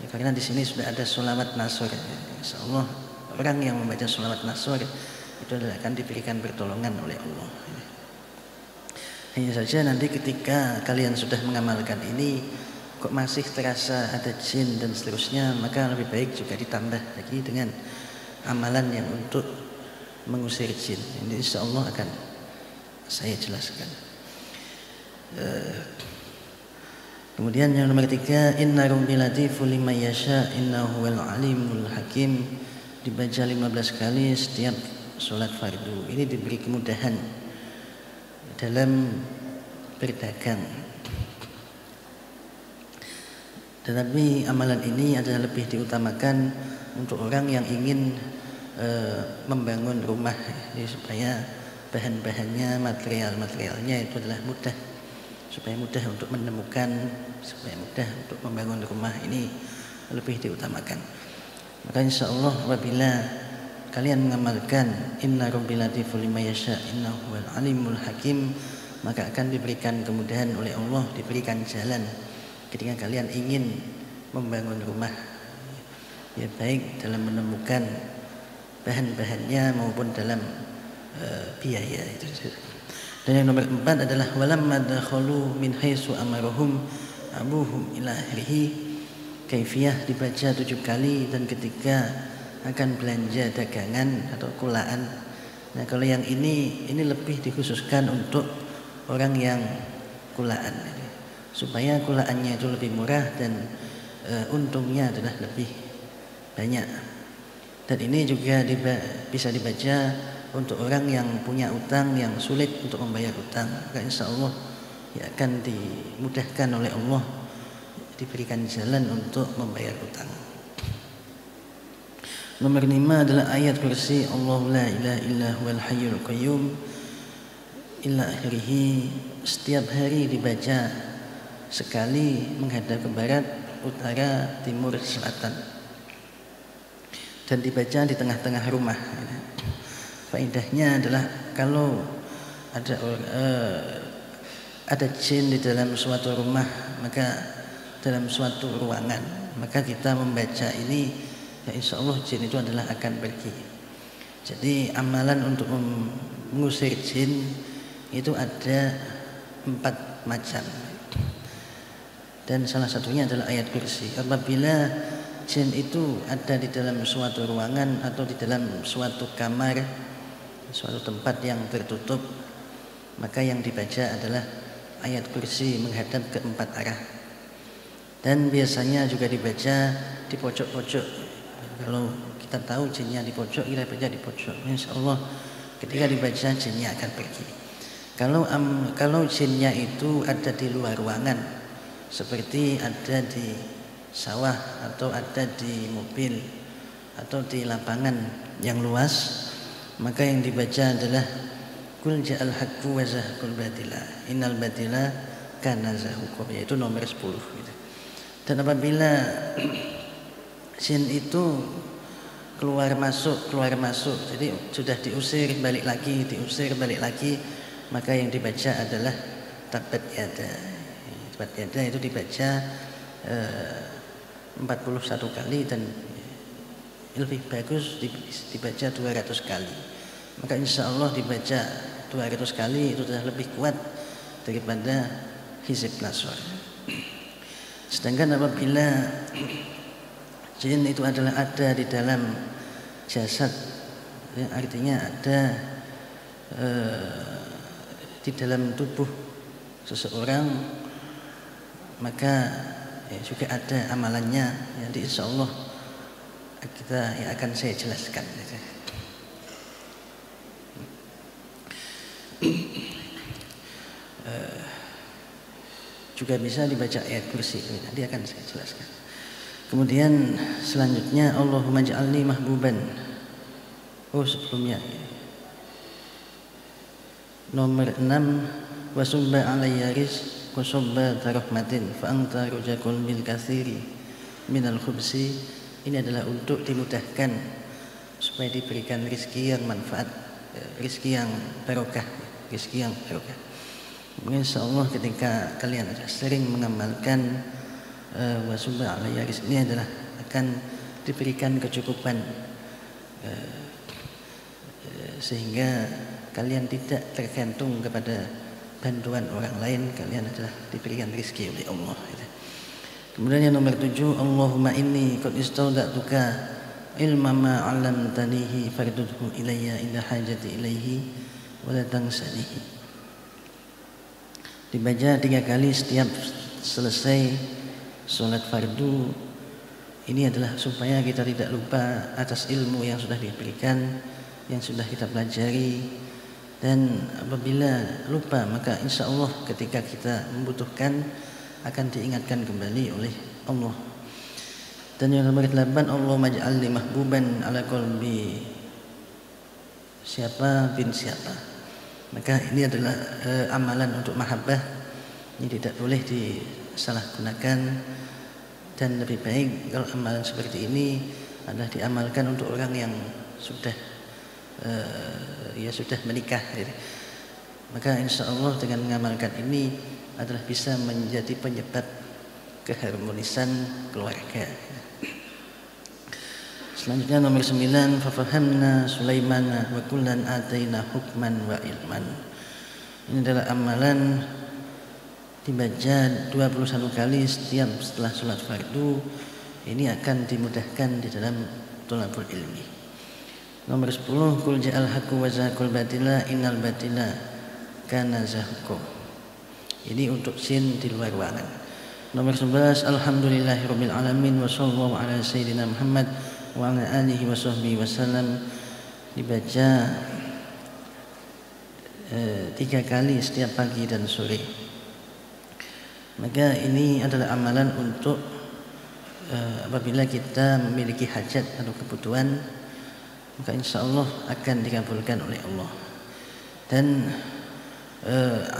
Ya, karena di sini sudah ada sholawat Nasr. Insya Allah orang yang membaca sholawat Nasr itu adalah akan diberikan pertolongan oleh Allah. Hanya saja nanti ketika kalian sudah mengamalkan ini kok masih terasa ada jin dan seterusnya, maka lebih baik juga ditambah lagi dengan amalan yang untuk mengusir jin. Ini insya Allah akan saya jelaskan. Kemudian yang nomor 3, Inna Rabbi latifu liman yasha innahu wal alimul hakim, dibaca 15 kali setiap sholat fardu. Ini diberi kemudahan dalam berdagang. Tetapi amalan ini adalah lebih diutamakan untuk orang yang ingin membangun rumah, jadi supaya bahan-bahannya, materialnya itu adalah mudah, supaya mudah untuk menemukan, supaya mudah untuk membangun rumah ini lebih diutamakan. Maka insya Allah apabila kalian mengamalkan inna rabbi latiful lima yasha innahu huwal alimul hakim, maka akan diberikan kemudahan oleh Allah, diberikan jalan ketika kalian ingin membangun rumah, ya baik dalam menemukan bahan-bahannya maupun dalam biaya itu. Dan yang nomor 4 adalah walamma dakhalu min haitsu amarahum abuhum ila akhirih, kaifiyah dibaca 7 kali dan ketika akan belanja dagangan atau kulaan. Nah, kalau yang ini lebih dikhususkan untuk orang yang kulaan, supaya kulaannya itu lebih murah dan untungnya adalah lebih banyak. Dan ini juga bisa dibaca untuk orang yang punya utang, yang sulit untuk membayar utang, maka insya Allah ya akan dimudahkan oleh Allah, diberikan jalan untuk membayar utang. Nomor 5 adalah ayat kursi Allahu la ilaha illa huwal hayyul qayyum ila akhirih. Setiap hari dibaca sekali menghadap ke barat, utara, timur, selatan, dan dibaca di tengah-tengah rumah. Faedahnya adalah kalau ada jin di dalam suatu rumah, maka dalam suatu ruangan, maka kita membaca ini, ya insya Allah jin itu adalah akan pergi. Jadi amalan untuk mengusir jin itu ada 4 macam, dan salah satunya adalah ayat kursi. Apabila jin itu ada di dalam suatu ruangan atau di dalam suatu kamar, suatu tempat yang tertutup, maka yang dibaca adalah ayat kursi menghadap ke 4 arah. Dan biasanya juga dibaca di pojok-pojok. Kalau kita tahu jinnya di pojok, kita baca di pojok. Insya Allah ketika dibaca jinnya akan pergi. Kalau jinnya itu ada di luar ruangan, seperti ada di sawah atau ada di mobil atau di lapangan yang luas, maka yang dibaca adalah Qul ja'al haqqu wa zahaqal batila innal batila kana zahuqa, yaitu nomor 10 gitu. Dan apabila jin itu keluar masuk, jadi sudah diusir balik lagi, maka yang dibaca adalah tabat yada. Tabat yada itu dibaca 41 kali, dan lebih bagus dibaca 200 kali. Maka insya Allah dibaca 200 kali itu sudah lebih kuat daripada hizib nasr. Sedangkan apabila jin itu adalah ada di dalam jasad, ya, artinya ada di dalam tubuh seseorang, maka ya, juga ada amalannya. Jadi insya Allah kita yang akan saya jelaskan. Juga bisa dibaca ayat kursi, nanti akan saya jelaskan. Kemudian selanjutnya Allahumma ja'alni mahbuban. Oh, sebelumnya nomor 6 wasubba alayya rizq wa subba rahmatin fa anta rujakul bil katsiri minal khubsi. Ini adalah untuk dimudahkan supaya diberikan rezeki yang manfaat, rezeki yang barokah, rezeki yang barokah. Insyaallah ketika kalian sering mengamalkan wasubba alayya rizq, ini adalah akan diberikan kecukupan, sehingga kalian tidak tergantung kepada bantuan orang lain, kalian adalah diberikan rezeki oleh Allah. Kemudian yang nomor 7, Allahumma inni qad istauda'tuka ilma ma 'allamtanihi fardudhu ilayya ila hajati ilaihi wa la tansanihi. Dibaca 3 kali setiap selesai sholat fardu. Ini adalah supaya kita tidak lupa atas ilmu yang sudah diberikan, yang sudah kita pelajari. Dan apabila lupa, maka insya Allah ketika kita membutuhkan akan diingatkan kembali oleh Allah. Dan yang nomor 8, Allahumma ja'alni mahbuban ala qalbi siapa bin siapa. Maka ini adalah amalan untuk mahabbah. Ini tidak boleh disalahgunakan, dan lebih baik kalau amalan seperti ini adalah diamalkan untuk orang yang sudah sudah menikah. Maka insya Allah dengan mengamalkan ini adalah bisa menjadi penyebab keharmonisan keluarga. Selanjutnya nomor 9, fafahamna Sulaimana wa kullan ataina hukman wa ilman. Ini adalah amalan dibaca 21 kali setiap setelah sholat fardu. Ini akan dimudahkan di dalam thalabul ilmi. Nomor 10, kul ja'al haqqu wa zahaqal batila innal batila kana zahuqa. Ini untuk sin di luar ruangan. Nomor 11, alhamdulillahirabbil alamin wa sallallahu ala sayyidina Muhammad wa ala alihi wa sahbihi wasallam. Dibaca 3 kali setiap pagi dan sore. Maka ini adalah amalan untuk apabila kita memiliki hajat atau kebutuhan, maka insya Allah akan dikabulkan oleh Allah. Dan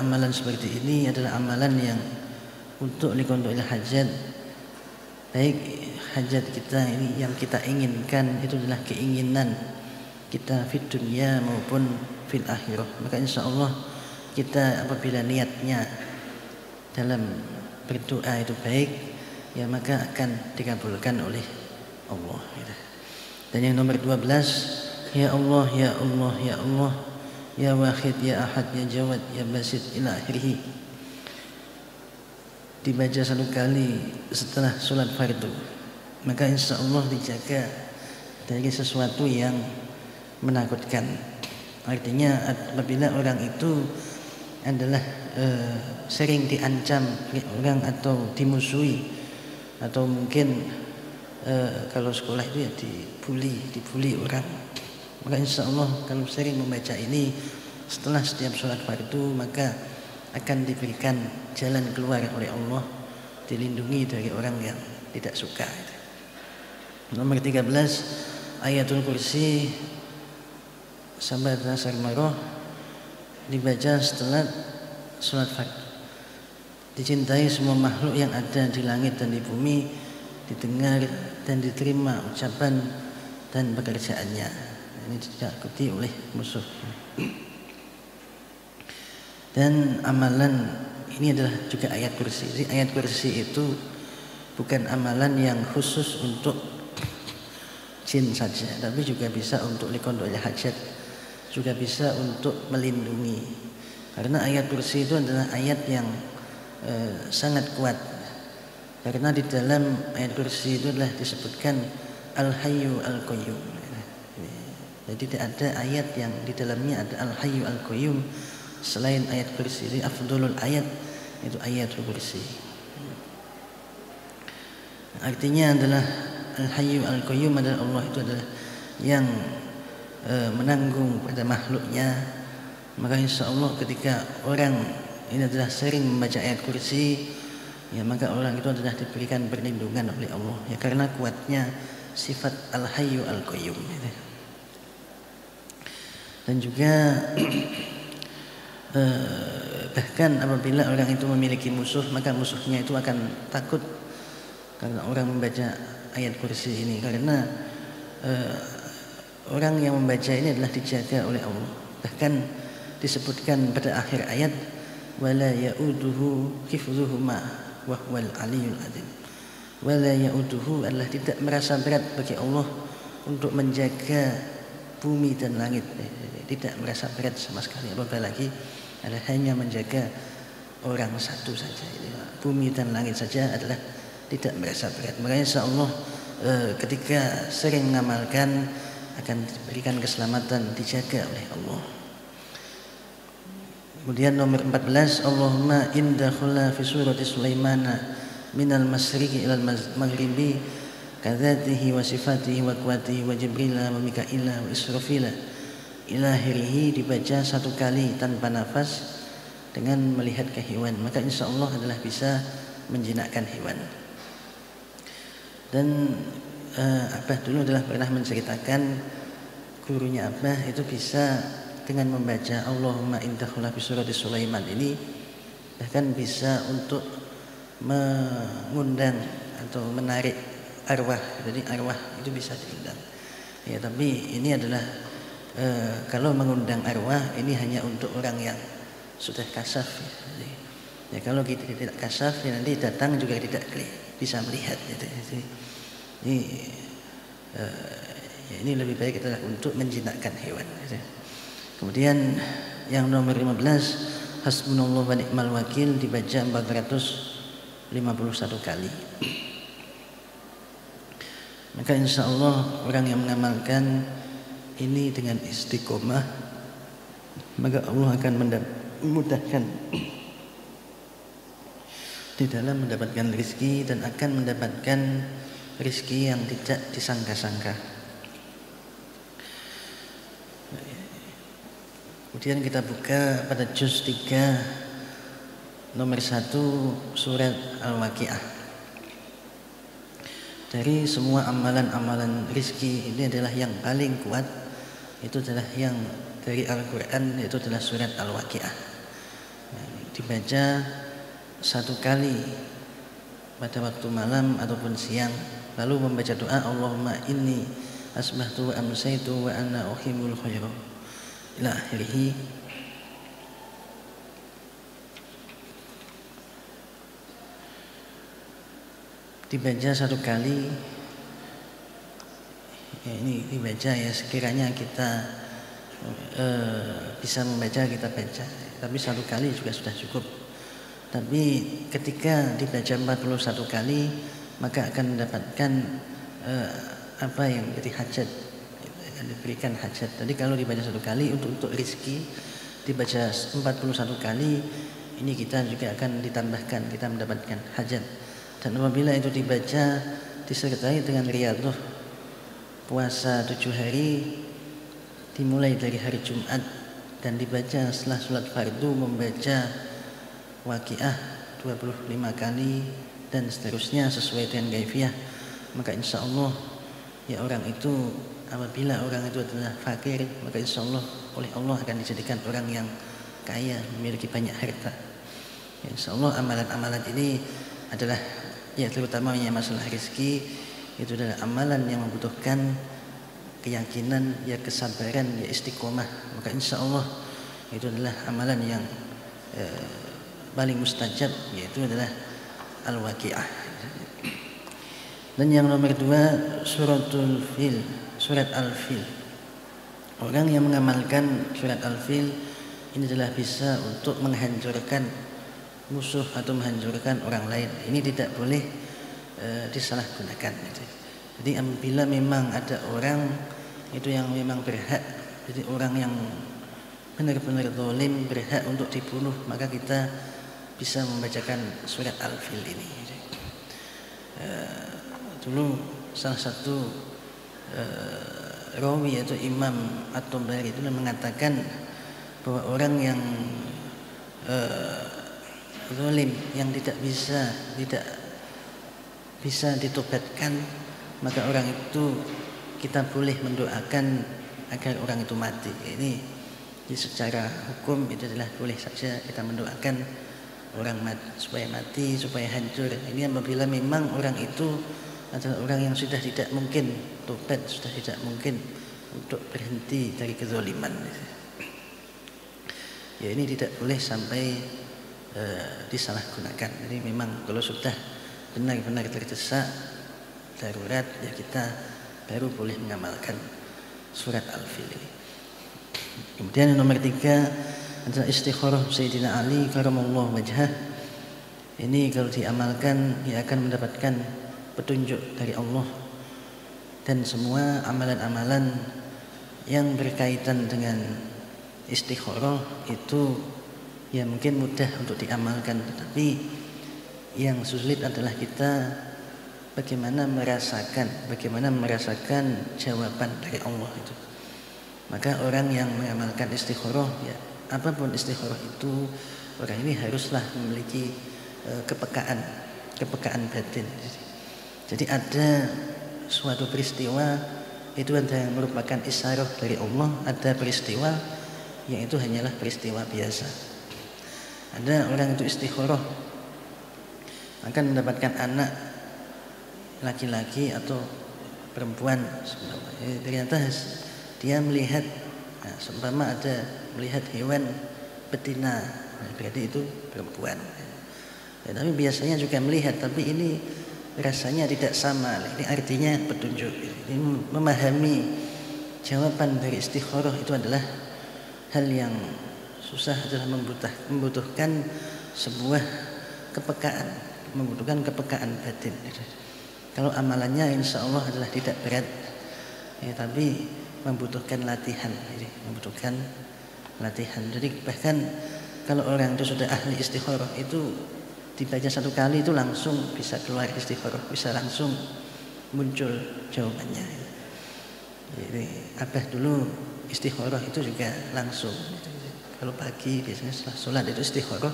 amalan seperti ini adalah amalan yang untuk liqada'il hajat, baik hajat kita ini yang kita inginkan itu adalah keinginan kita fid dunya maupun fil akhirah. Maka insya Allah kita apabila niatnya dalam berdoa itu baik, ya maka akan dikabulkan oleh Allah. Dan yang nomor 12, ya Allah ya Allah ya Allah ya Wahid ya Ahad ya Jawad ya Basit ila akhirih. Dibaca 1 kali setelah sholat fardu, maka insya Allah dijaga dari sesuatu yang menakutkan. Artinya apabila orang itu adalah sering diancam orang atau dimusuhi, atau mungkin kalau sekolah itu ya dibully orang, maka insya Allah kalau sering membaca ini setelah setiap sholat fardu, maka akan diberikan jalan keluar oleh Allah, dilindungi dari orang yang tidak suka. Nomor 13, ayatul kursi sampai sarmaroh dibaca setelah sholat fardu. Dicintai semua makhluk yang ada di langit dan di bumi, didengar dan diterima ucapan dan pekerjaannya. Ini ditakuti oleh musuh. Dan amalan ini adalah juga ayat kursi. Jadi ayat kursi itu bukan amalan yang khusus untuk jin saja, tapi juga bisa untuk liqada'il hajat, juga bisa untuk melindungi. Karena ayat kursi itu adalah ayat yang sangat kuat. Karena di dalam ayat kursi itu adalah disebutkan Al-Hayyu Al-Qayyum. Jadi tidak ada ayat yang di dalamnya ada Al-Hayyu Al-Qayyum selain ayat kursi. Jadi afdhalul ayat itu ayatul kursi. Artinya adalah Al-Hayyu Al-Qayyum adalah Allah itu adalah yang menanggung pada makhluknya. Maka insya Allah ketika orang ini adalah sering membaca ayat kursi, ya maka orang itu adalah diberikan perlindungan oleh Allah, ya karena kuatnya sifat Al-Hayyu Al-Qayyum. Dan juga bahkan apabila orang itu memiliki musuh, maka musuhnya itu akan takut karena orang membaca ayat kursi ini, karena orang yang membaca ini adalah dijaga oleh Allah. Bahkan disebutkan pada akhir ayat, wala ya'uduhu hifdhuhuma wa huwal aliyyul azim. Wala ya'uduhu adalah tidak merasa berat bagi Allah untuk menjaga bumi dan langit. Tidak merasa berat sama sekali, apalagi adalah hanya menjaga orang satu saja. Bumi dan langit saja adalah tidak merasa berat. Makanya insya Allah ketika sering mengamalkan akan diberikan keselamatan, dijaga oleh Allah. Kemudian nomor 14, Allahumma inda khulla fi surati Sulaimana minal masriqi ilal maghribi kadzatihi wa sifatihi wa quwwatihi wa jibrila wa mikaila wa israfila ila akhirih. Dibaca 1 kali tanpa nafas dengan melihat ke hewan, maka insya Allah adalah bisa menjinakkan hewan. Dan Abah dulu adalah pernah menceritakan gurunya Abah itu bisa dengan membaca Allahumma indahullah bisurati Sulaiman ini bahkan bisa untuk mengundang atau menarik arwah. Jadi arwah itu bisa diundang. Ya, tapi ini adalah kalau mengundang arwah ini hanya untuk orang yang sudah kasaf. Ya, kalau kita tidak kasaf ya nanti datang juga tidak bisa melihat. Gitu. Jadi, ya ini lebih baik adalah untuk menjinakkan hewan. Gitu. Kemudian yang nomor 15 hasbunallahu wa ni'mal wakil dibaca 451 kali. Maka insya Allah orang yang mengamalkan ini dengan istiqomah, maka Allah akan memudahkan di dalam mendapatkan rezeki dan akan mendapatkan rezeki yang tidak disangka-sangka. Kemudian kita buka pada juz 3 nomor 1 surat Al-Waqiah. Dari semua amalan-amalan rizki ini adalah yang paling kuat, itu adalah yang dari Al-Quran, yaitu adalah surat Al-Waqiah. Dibaca 1 kali pada waktu malam ataupun siang, lalu membaca doa Allahumma inni asbahtu wa amsaytu wa ana uhibul khairu ila akhirih. Dibaca 1 kali ya, ini dibaca ya sekiranya kita bisa membaca kita baca, tapi 1 kali juga sudah cukup. Tapi ketika dibaca 41 kali maka akan mendapatkan apa yang menjadi hajat, akan diberikan hajat. Jadi kalau dibaca 1 kali untuk rezeki, dibaca 41 kali ini kita juga akan ditambahkan, kita mendapatkan hajat. Dan apabila itu dibaca disertai dengan riyadhah puasa 7 hari dimulai dari hari Jumat dan dibaca setelah sholat fardu membaca Waqiah 25 kali dan seterusnya sesuai dengan kaifiyah, maka insya Allah ya orang itu apabila orang itu adalah fakir maka insya Allah oleh Allah akan dijadikan orang yang kaya, memiliki banyak harta. Ya, insya Allah amalan-amalan ini adalah ya terutamanya masalah rezeki itu adalah amalan yang membutuhkan keyakinan, ya kesabaran, ya istiqomah. Maka insya Allah itu adalah amalan yang paling mustajab, yaitu adalah Al-Waqiah. Dan yang nomor 2 suratul Fil, surat Al-Fil. Orang yang mengamalkan surat Al-Fil ini adalah bisa untuk menghancurkan musuh atau menghancurkan orang lain. Ini tidak boleh disalahgunakan. Jadi apabila memang ada orang itu yang memang berhak, jadi orang yang benar-benar zalim berhak untuk dibunuh, maka kita bisa membacakan surat Al-Fil ini. Dulu salah satu rawi yaitu Imam At-Tabari itu mengatakan bahwa orang yang zalim yang tidak bisa ditobatkan, maka orang itu kita boleh mendoakan agar orang itu mati. Ini secara hukum itu adalah boleh saja kita mendoakan orang mati, supaya mati, supaya hancur. Ini apabila memang orang itu adalah orang yang sudah tidak mungkin tobat, sudah tidak mungkin untuk berhenti dari kezaliman. Ya ini tidak boleh sampai disalahgunakan. Jadi memang kalau sudah benar-benar terdesak darurat ya kita baru boleh mengamalkan surat Al-Fil ini. Kemudian yang nomor 3 adalah istikharah Sayyidina Ali karamallahu wajhah. Ini kalau diamalkan dia akan mendapatkan petunjuk dari Allah, dan semua amalan-amalan yang berkaitan dengan istikharah itu ya mungkin mudah untuk diamalkan, tetapi yang sulit adalah kita bagaimana merasakan jawaban dari Allah itu. Maka orang yang mengamalkan istikharah ya apapun istikharah itu, orang ini haruslah memiliki kepekaan batin. Jadi ada suatu peristiwa itu ada yang merupakan isyarah dari Allah, ada peristiwa yang itu hanyalah peristiwa biasa. Ada orang itu istikharah akan mendapatkan anak laki-laki atau perempuan, ternyata dia melihat, seumpama ada melihat hewan betina, berarti itu perempuan. Tapi biasanya juga melihat, tapi ini rasanya tidak sama. Ini artinya petunjuk. Ini memahami jawaban dari istikharah itu adalah hal yang susah, adalah membutuhkan sebuah kepekaan, membutuhkan kepekaan batin. Kalau amalannya insya Allah adalah tidak berat, tapi membutuhkan latihan. Membutuhkan latihan. Jadi bahkan kalau orang itu sudah ahli istikharah, itu dibaca satu kali itu langsung bisa keluar istikharah, bisa langsung muncul jawabannya. Jadi Abah dulu istikharah itu juga langsung. Kalau pagi biasanya setelah sholat itu istikharah,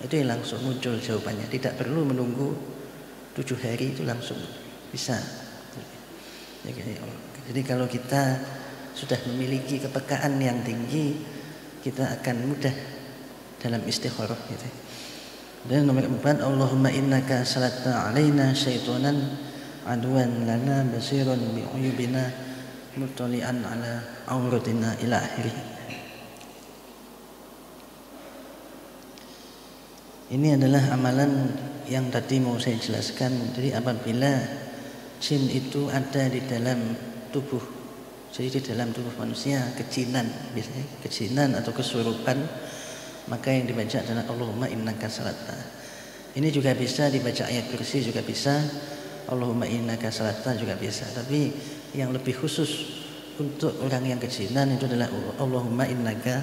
itu langsung muncul jawabannya, tidak perlu menunggu 7 hari, itu langsung bisa. Jadi kalau kita sudah memiliki kepekaan yang tinggi, kita akan mudah dalam istikharah gitu. Dan nomor 4, Allahumma innaka salatta alaina syaitonan aduan lana basirun bi'uyubina mutali'an ala auratina ila akhirih. Ini adalah amalan yang tadi mau saya jelaskan. Jadi apabila jin itu ada di dalam tubuh, jadi di dalam tubuh manusia, kejinan, biasanya kejinan atau kesurupan, maka yang dibaca adalah Allahumma innaka salatta. Ini juga bisa dibaca ayat kursi, juga bisa Allahumma innaka salatta, juga bisa. Tapi yang lebih khusus untuk orang yang kejinan itu adalah Allahumma innaka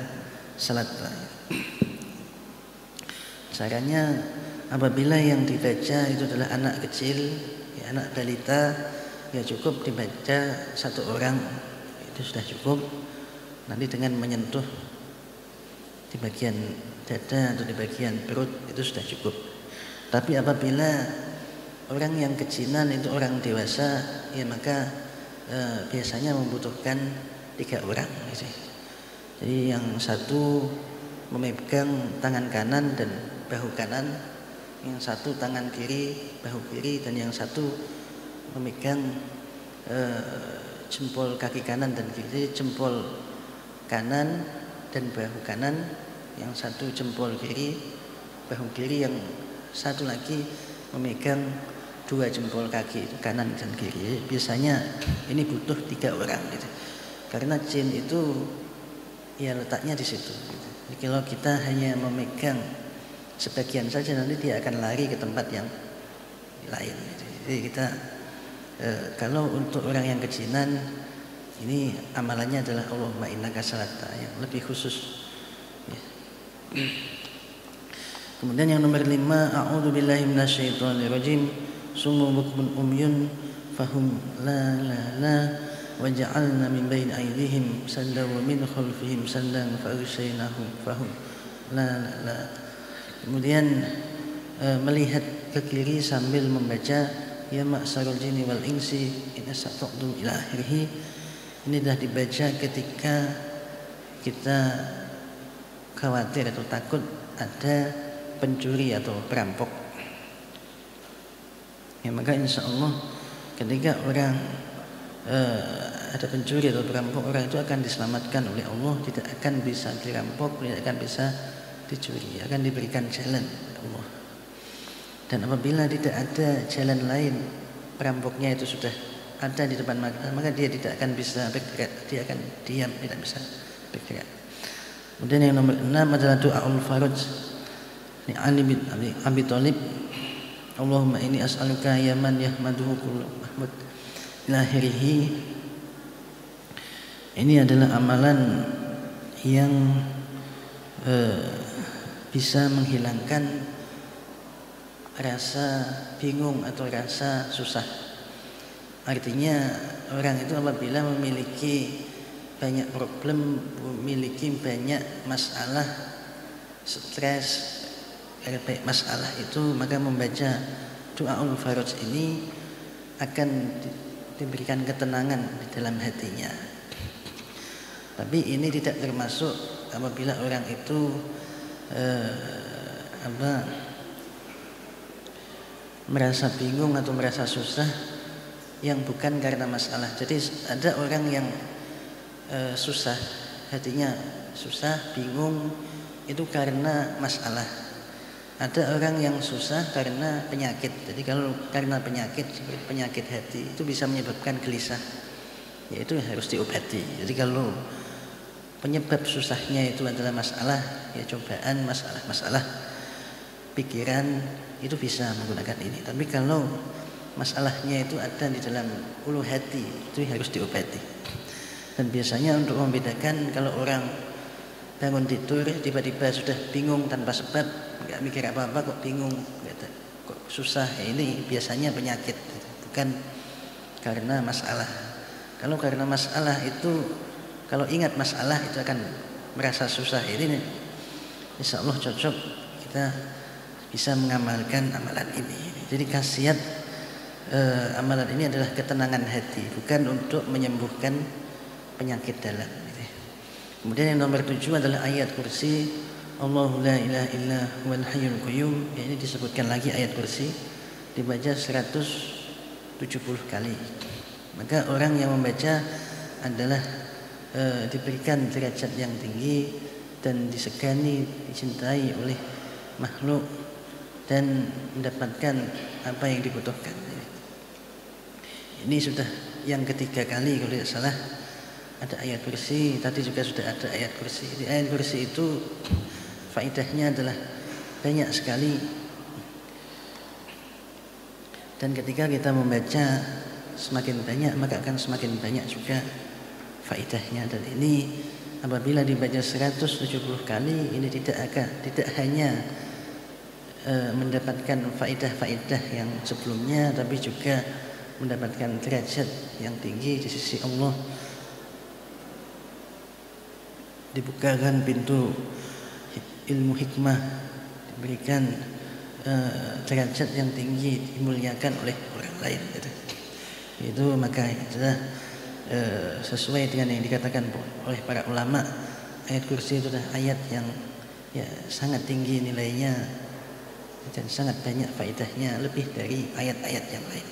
salatta. Caranya apabila yang dibaca itu adalah anak kecil, anak balita, ya cukup dibaca 1 orang, itu sudah cukup. Nanti dengan menyentuh di bagian dada atau di bagian perut itu sudah cukup. Tapi apabila orang yang kejinan itu orang dewasa, ya maka biasanya membutuhkan 3 orang. Jadi yang satu memegang tangan kanan dan bahu kanan, yang satu tangan kiri, bahu kiri, dan yang satu memegang jempol kaki kanan dan kiri, jempol kanan dan bahu kanan, yang satu jempol kiri, bahu kiri, yang satu lagi memegang 2 jempol kaki kanan dan kiri. Biasanya ini butuh 3 orang gitu. Karena jin itu ya letaknya di situ gitu. Jadi kalau kita hanya memegang sebagian saja, nanti dia akan lari ke tempat yang lain. Jadi kita kalau untuk orang yang kejinan, ini amalannya adalah Allahumma innaka salatta, yang lebih khusus. Kemudian yang nomor 5, a'udzu billahi minasyaitonir rajim, summun bukmun umyun fahum la waja'alna min baini aydihim sadda wa min khalfihim saddan fa'aghshaynahum fahum la. Kemudian melihat ke kiri sambil membaca ya ma'sarul jinni wal insi in asta'tum ila akhirih. Ini dah dibaca ketika kita khawatir atau takut ada pencuri atau perampok. Ya maka insya Allah ketika orang ada pencuri atau perampok, orang itu akan diselamatkan oleh Allah, tidak akan bisa dirampok, tidak akan bisa dicuri, akan diberikan jalan Allah. Dan apabila tidak ada jalan lain, perampoknya itu sudah ada di depan maka dia tidak akan bisa bergerak, dia akan diam, tidak bisa bergerak. Kemudian yang nomor 6 adalah doaul faraj. Ini Ali bin Abi Thalib, Allahumma inni as'aluka ya man yahmaduhu kullu mahmud ila akhirih. Ini adalah amalan yang bisa menghilangkan rasa bingung atau rasa susah. Artinya orang itu apabila memiliki banyak problem, memiliki banyak masalah, stres, banyak masalah itu, maka membaca doaul faraj ini akan diberikan ketenangan di dalam hatinya. Tapi ini tidak termasuk apabila orang itu merasa bingung atau merasa susah yang bukan karena masalah. Jadi ada orang yang susah, hatinya susah, bingung itu karena masalah. Ada orang yang susah karena penyakit. Jadi kalau karena penyakit seperti penyakit hati itu bisa menyebabkan gelisah, yaitu harus diobati. Jadi kalau penyebab susahnya itu adalah masalah, ya cobaan, masalah pikiran, itu bisa menggunakan ini. Tapi kalau masalahnya itu ada di dalam ulu hati, itu harus diobati. Dan biasanya untuk membedakan kalau orang bangun tidur tiba-tiba sudah bingung tanpa sebab, nggak mikir apa-apa kok bingung, kok susah, ya ini biasanya penyakit, bukan karena masalah. Kalau karena masalah itu, kalau ingat masalah itu akan merasa susah, ini insya Allah cocok kita bisa mengamalkan amalan ini. Jadi khasiat amalan ini adalah ketenangan hati, bukan untuk menyembuhkan penyakit dalam. Kemudian yang nomor 7 adalah ayat kursi, Allahu la ilaha illa huwal hayyul qayyum. Ini disebutkan lagi ayat kursi, dibaca 170 kali. Maka orang yang membaca adalah diberikan derajat yang tinggi dan disegani, dicintai oleh makhluk dan mendapatkan apa yang dibutuhkan. Ini sudah yang ketiga kali kalau tidak salah ada ayat kursi. Tadi juga sudah ada ayat kursi. Di ayat kursi itu faedahnya adalah banyak sekali. Dan ketika kita membaca semakin banyak maka akan semakin banyak juga faedahnya. Dan ini apabila dibaca 170 kali ini tidak hanya mendapatkan faedah-faedah yang sebelumnya, tapi juga mendapatkan derajat yang tinggi di sisi Allah. Dibukakan pintu ilmu hikmah, diberikan derajat yang tinggi, dimuliakan oleh orang lain. Itu maka itulah sesuai dengan yang dikatakan oleh para ulama, ayat kursi itu adalah ayat yang ya sangat tinggi nilainya dan sangat banyak faedahnya, lebih dari ayat-ayat yang lain.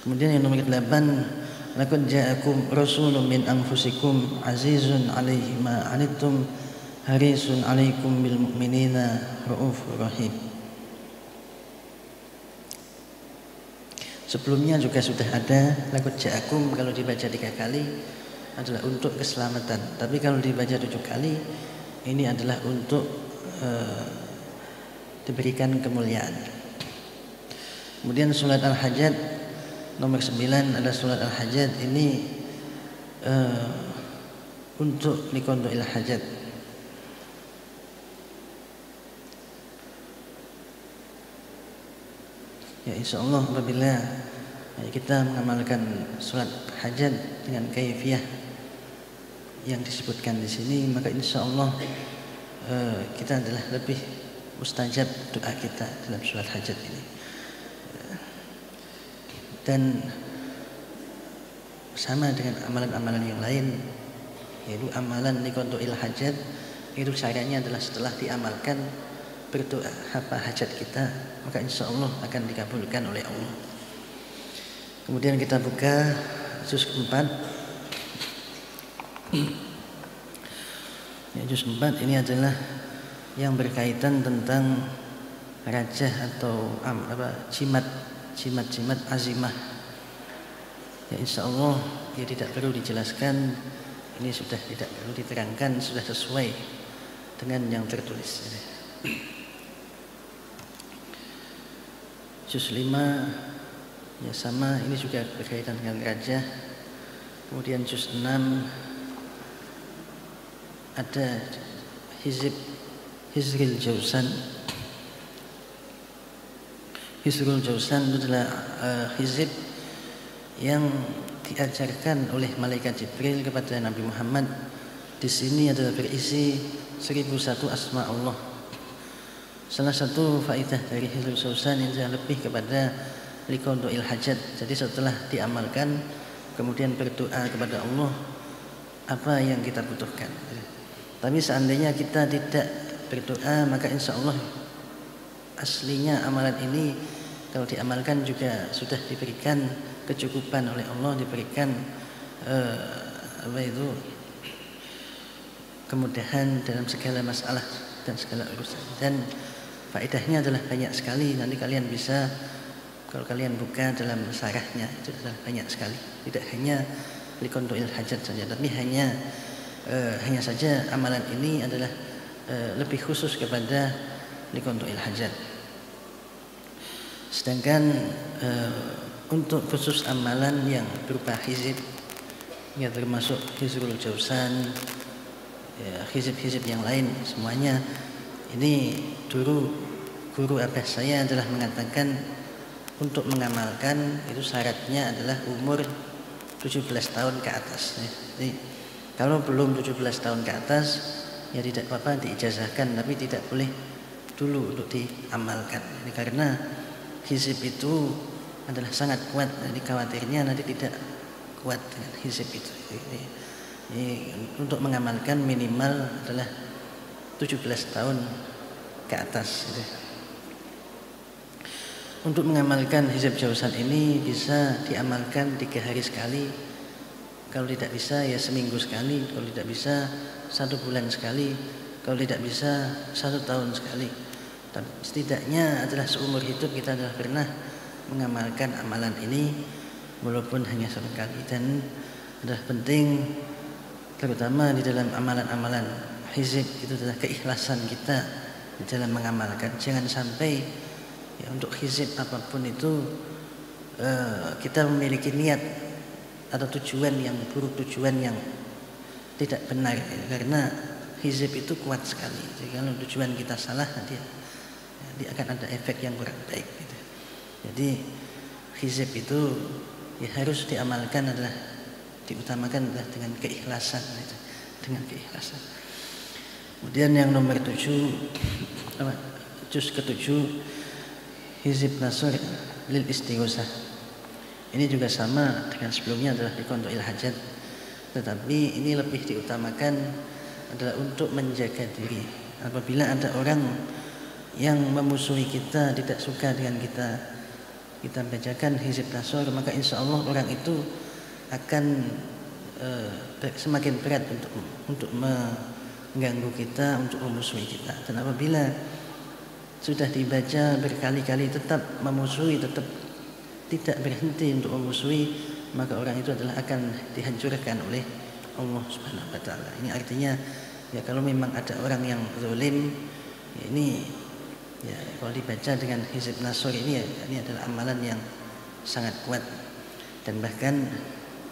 Kemudian yang nomor 8, laqad ja'akum rasulun min anfusikum azizun 'alaihi ma 'anittum harisun 'alaikum bil mu'minina raufur rahim. Sebelumnya juga sudah ada laqad ja'akum, kalau dibaca 3 kali adalah untuk keselamatan, tapi kalau dibaca 7 kali ini adalah untuk diberikan kemuliaan. Kemudian surat Al-Hajjat nomor 9 adalah surat Al-Hajjat, ini untuk liqada'il hajat. Ya insyaallah apabila kita mengamalkan surat hajat dengan kaifiyah yang disebutkan di sini, maka insyaallah kita adalah lebih mustajab doa kita dalam surat hajat ini. Dan sama dengan amalan-amalan yang lain, yaitu amalan liqada'il hajat, itu caranya adalah setelah diamalkan berdoa apa hajat kita, maka insyaallah akan dikabulkan oleh Allah. Kemudian kita buka juz 4. Ya, juz 4 ini adalah yang berkaitan tentang rajah atau jimat azimah. Ya insyaallah dia tidak perlu dijelaskan, ini sudah tidak perlu diterangkan, sudah sesuai dengan yang tertulis. Juz 5 ya sama, ini juga berkaitan dengan rajah. Kemudian juz 6 ada Hizrul Jausan. Hizrul Jausan itu adalah hizib yang diajarkan oleh malaikat Jibril kepada Nabi Muhammad. Di sini adalah berisi 1001 asma Allah. Salah satu faedah dari Hizbul Sausan yang saya lebih kepada liqada'il hajat. Jadi setelah diamalkan kemudian berdoa kepada Allah apa yang kita butuhkan. Tapi seandainya kita tidak berdoa, maka insya Allah aslinya amalan ini kalau diamalkan juga sudah diberikan kecukupan oleh Allah, diberikan kemudahan dalam segala masalah dan segala urusan. Dan faedahnya adalah banyak sekali. Nanti kalian bisa, kalau kalian buka dalam syarahnya, itu adalah banyak sekali. Tidak hanya liqada'il hajat saja, tapi hanya saja amalan ini adalah lebih khusus kepada liqada'il hajat. Sedangkan untuk khusus amalan yang berupa hizib, ya termasuk Hizbul Jausan, ya, hizib-hizib yang lain semuanya, ini dulu guru abah saya adalah mengatakan untuk mengamalkan itu syaratnya adalah umur 17 tahun ke atas. Jadi kalau belum 17 tahun ke atas ya tidak apa-apa diijazahkan, tapi tidak boleh dulu untuk diamalkan. Ini karena hizib itu adalah sangat kuat, jadi khawatirnya nanti tidak kuat dengan hizib itu. Jadi untuk mengamalkan minimal adalah 17 tahun ke atas. Untuk mengamalkan hizib jausan ini bisa diamalkan 3 hari sekali. Kalau tidak bisa ya seminggu sekali. Kalau tidak bisa 1 bulan sekali. Kalau tidak bisa 1 tahun sekali. Tapi setidaknya adalah seumur hidup kita adalah pernah mengamalkan amalan ini, walaupun hanya 1 kali. Dan adalah penting terutama di dalam amalan-amalan hizib itu adalah keikhlasan kita di dalam mengamalkan. Jangan sampai ya, untuk hizib apapun itu kita memiliki niat atau tujuan yang buruk, tujuan yang tidak benar, karena hizib itu kuat sekali. Jadi kalau tujuan kita salah, dia akan ada efek yang kurang baik gitu. Jadi hizib itu ya harus diamalkan adalah diutamakan adalah dengan keikhlasan gitu. Dengan keikhlasan. Kemudian yang nomor 7, juz ke-7, hizib nasr lil istighosah. Ini juga sama dengan sebelumnya adalah liqada'il hajat, tetapi ini lebih diutamakan adalah untuk menjaga diri. Apabila ada orang yang memusuhi kita, tidak suka dengan kita bacakan hizib nasr, maka insya Allah orang itu akan semakin berat untuk mengganggu kita, untuk memusuhi kita. Dan apabila sudah dibaca berkali-kali tetap memusuhi, tetap tidak berhenti untuk memusuhi, maka orang itu adalah akan dihancurkan oleh Allah Subhanahu wa taala. Ini artinya ya kalau memang ada orang yang zalim, ya ini ya kalau dibaca dengan hizib nasr ini ya, ini adalah amalan yang sangat kuat. Dan bahkan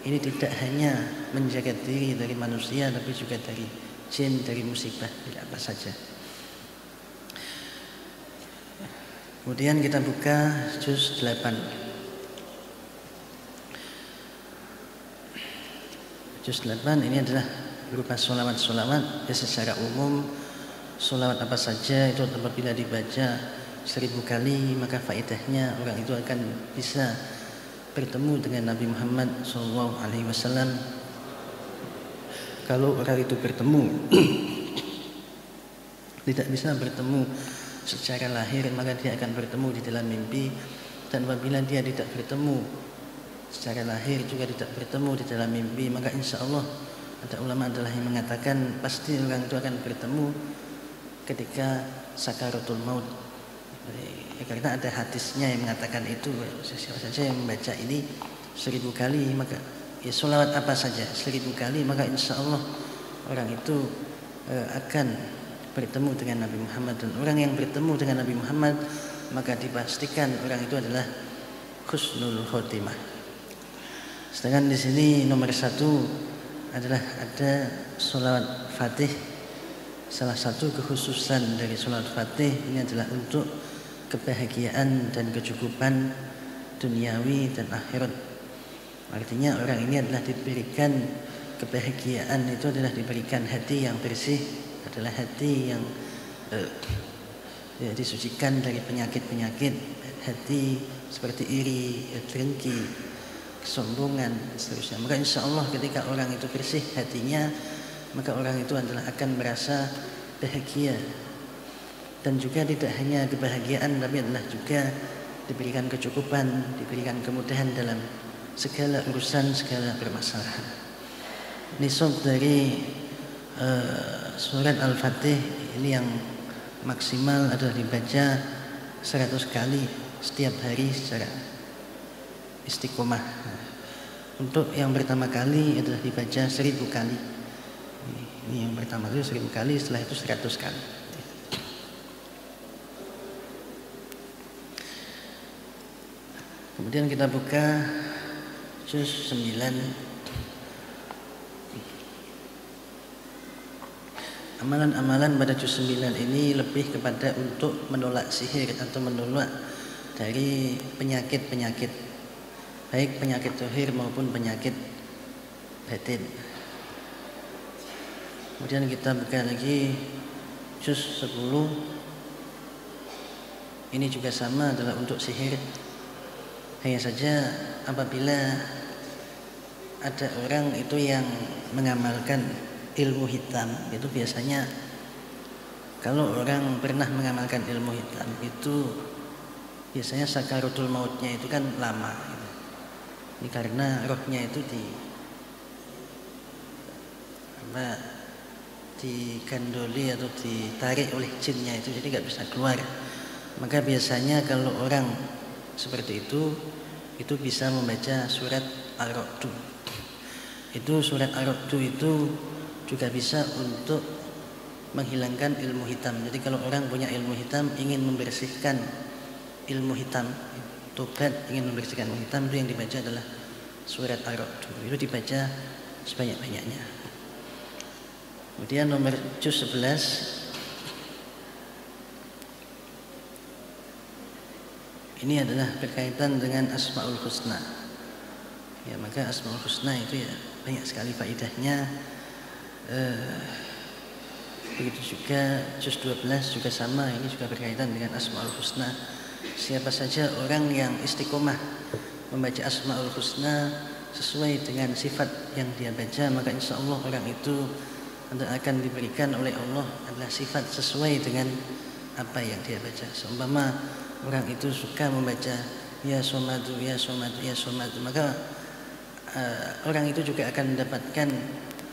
ini tidak hanya menjaga diri dari manusia, tapi juga dari jin, dari musibah, dari apa saja. Kemudian kita buka juz 8. Juz 8 ini adalah berupa sholawat-sholawat ya, secara umum. Sholawat apa saja itu apabila dibaca 1000 kali, maka faedahnya orang itu akan bisa bertemu dengan Nabi Muhammad SAW. Kalau orang itu bertemu tidak bisa bertemu secara lahir, maka dia akan bertemu di dalam mimpi. Dan apabila dia tidak bertemu secara lahir, juga tidak bertemu di dalam mimpi, maka insya Allah ada ulama adalah yang mengatakan pasti orang itu akan bertemu ketika sakaratul maut. Ya, karena ada hadisnya yang mengatakan itu. Siapa saja yang membaca ini 1000 kali, maka ya sholawat apa saja 1000 kali, maka insya Allah orang itu akan bertemu dengan Nabi Muhammad. Dan orang yang bertemu dengan Nabi Muhammad, maka dipastikan orang itu adalah husnul khotimah. Sedangkan di sini nomor 1 adalah ada sholawat Fatih. Salah satu kekhususan dari sholawat Fatih ini adalah untuk kebahagiaan dan kecukupan duniawi dan akhirat. Artinya orang ini adalah diberikan kebahagiaan, itu adalah diberikan hati yang bersih, adalah hati yang ya, disucikan dari penyakit-penyakit hati seperti iri, dengki, kesombongan, dan seterusnya. Maka insya Allah ketika orang itu bersih hatinya, maka orang itu adalah akan merasa bahagia. Dan juga tidak hanya kebahagiaan, tapi adalah juga diberikan kecukupan, diberikan kemudahan dalam segala urusan, segala permasalahan. Nisab dari surat Al-Fatih ini yang maksimal adalah dibaca 100 kali setiap hari secara istiqomah. Untuk yang pertama kali adalah dibaca 1000 kali. Ini yang pertama kali 1000 kali, setelah itu 100 kali. Kemudian kita buka juz 9. Amalan-amalan pada juz 9 ini lebih kepada untuk menolak sihir atau menolak dari penyakit-penyakit, baik penyakit zahir maupun penyakit batin. Kemudian kita buka lagi juz 10. Ini juga sama, adalah untuk sihir. Hanya saja apabila ada orang itu yang mengamalkan ilmu hitam, itu biasanya kalau orang pernah mengamalkan ilmu hitam itu biasanya sakaratul mautnya itu kan lama gitu. Ini karena rohnya itu digandoli atau ditarik oleh jinnya itu, jadi nggak bisa keluar. Maka biasanya kalau orang seperti itu bisa membaca surat Ar-Ra'd. Itu surat Ar-Ra'd itu juga bisa untuk menghilangkan ilmu hitam. Jadi kalau orang punya ilmu hitam, ingin membersihkan ilmu hitam, tobat ingin membersihkan ilmu hitam, itu yang dibaca adalah surat Ar-Ra'd. Itu dibaca sebanyak-banyaknya. Kemudian nomor juz 11. Ini adalah berkaitan dengan Asmaul Husna. Ya, maka Asmaul Husna itu ya banyak sekali faedahnya. Begitu juga juz 12 juga sama, ini juga berkaitan dengan Asmaul Husna. Siapa saja orang yang istiqomah membaca Asmaul Husna sesuai dengan sifat yang dia baca, maka insya Allah orang itu akan diberikan oleh Allah adalah sifat sesuai dengan apa yang dia baca. Seumpama orang itu suka membaca ya somadu, ya somadu, ya somadu, maka orang itu juga akan mendapatkan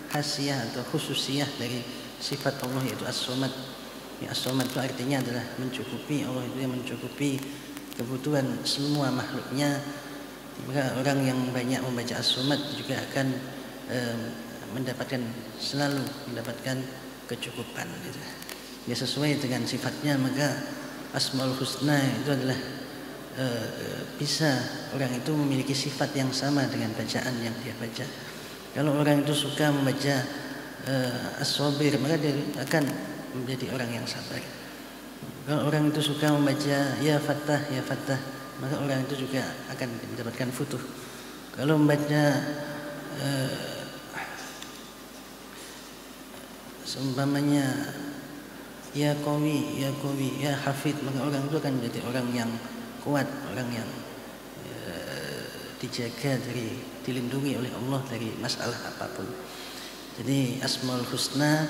khasiah atau khususiyah dari sifat Allah, yaitu as-somad. Ya, as-somad itu artinya adalah mencukupi. Allah itu yang mencukupi kebutuhan semua makhluknya. Maka orang yang banyak membaca as-somad juga akan selalu mendapatkan kecukupan gitu. Ya, sesuai dengan sifatnya, maka Asmaul Husna itu adalah bisa orang itu memiliki sifat yang sama dengan bacaan yang dia baca. Kalau orang itu suka membaca As-Sabir, maka dia akan menjadi orang yang sabar. Kalau orang itu suka membaca Ya Fattah, Ya Fattah, maka orang itu juga akan mendapatkan futuh. Kalau membaca seumpamanya Ya Qawi, Ya Qawi, Ya Hafid, maka orang itu akan menjadi orang yang kuat, orang yang dijaga dilindungi oleh Allah dari masalah apapun. Jadi Asmaul Husna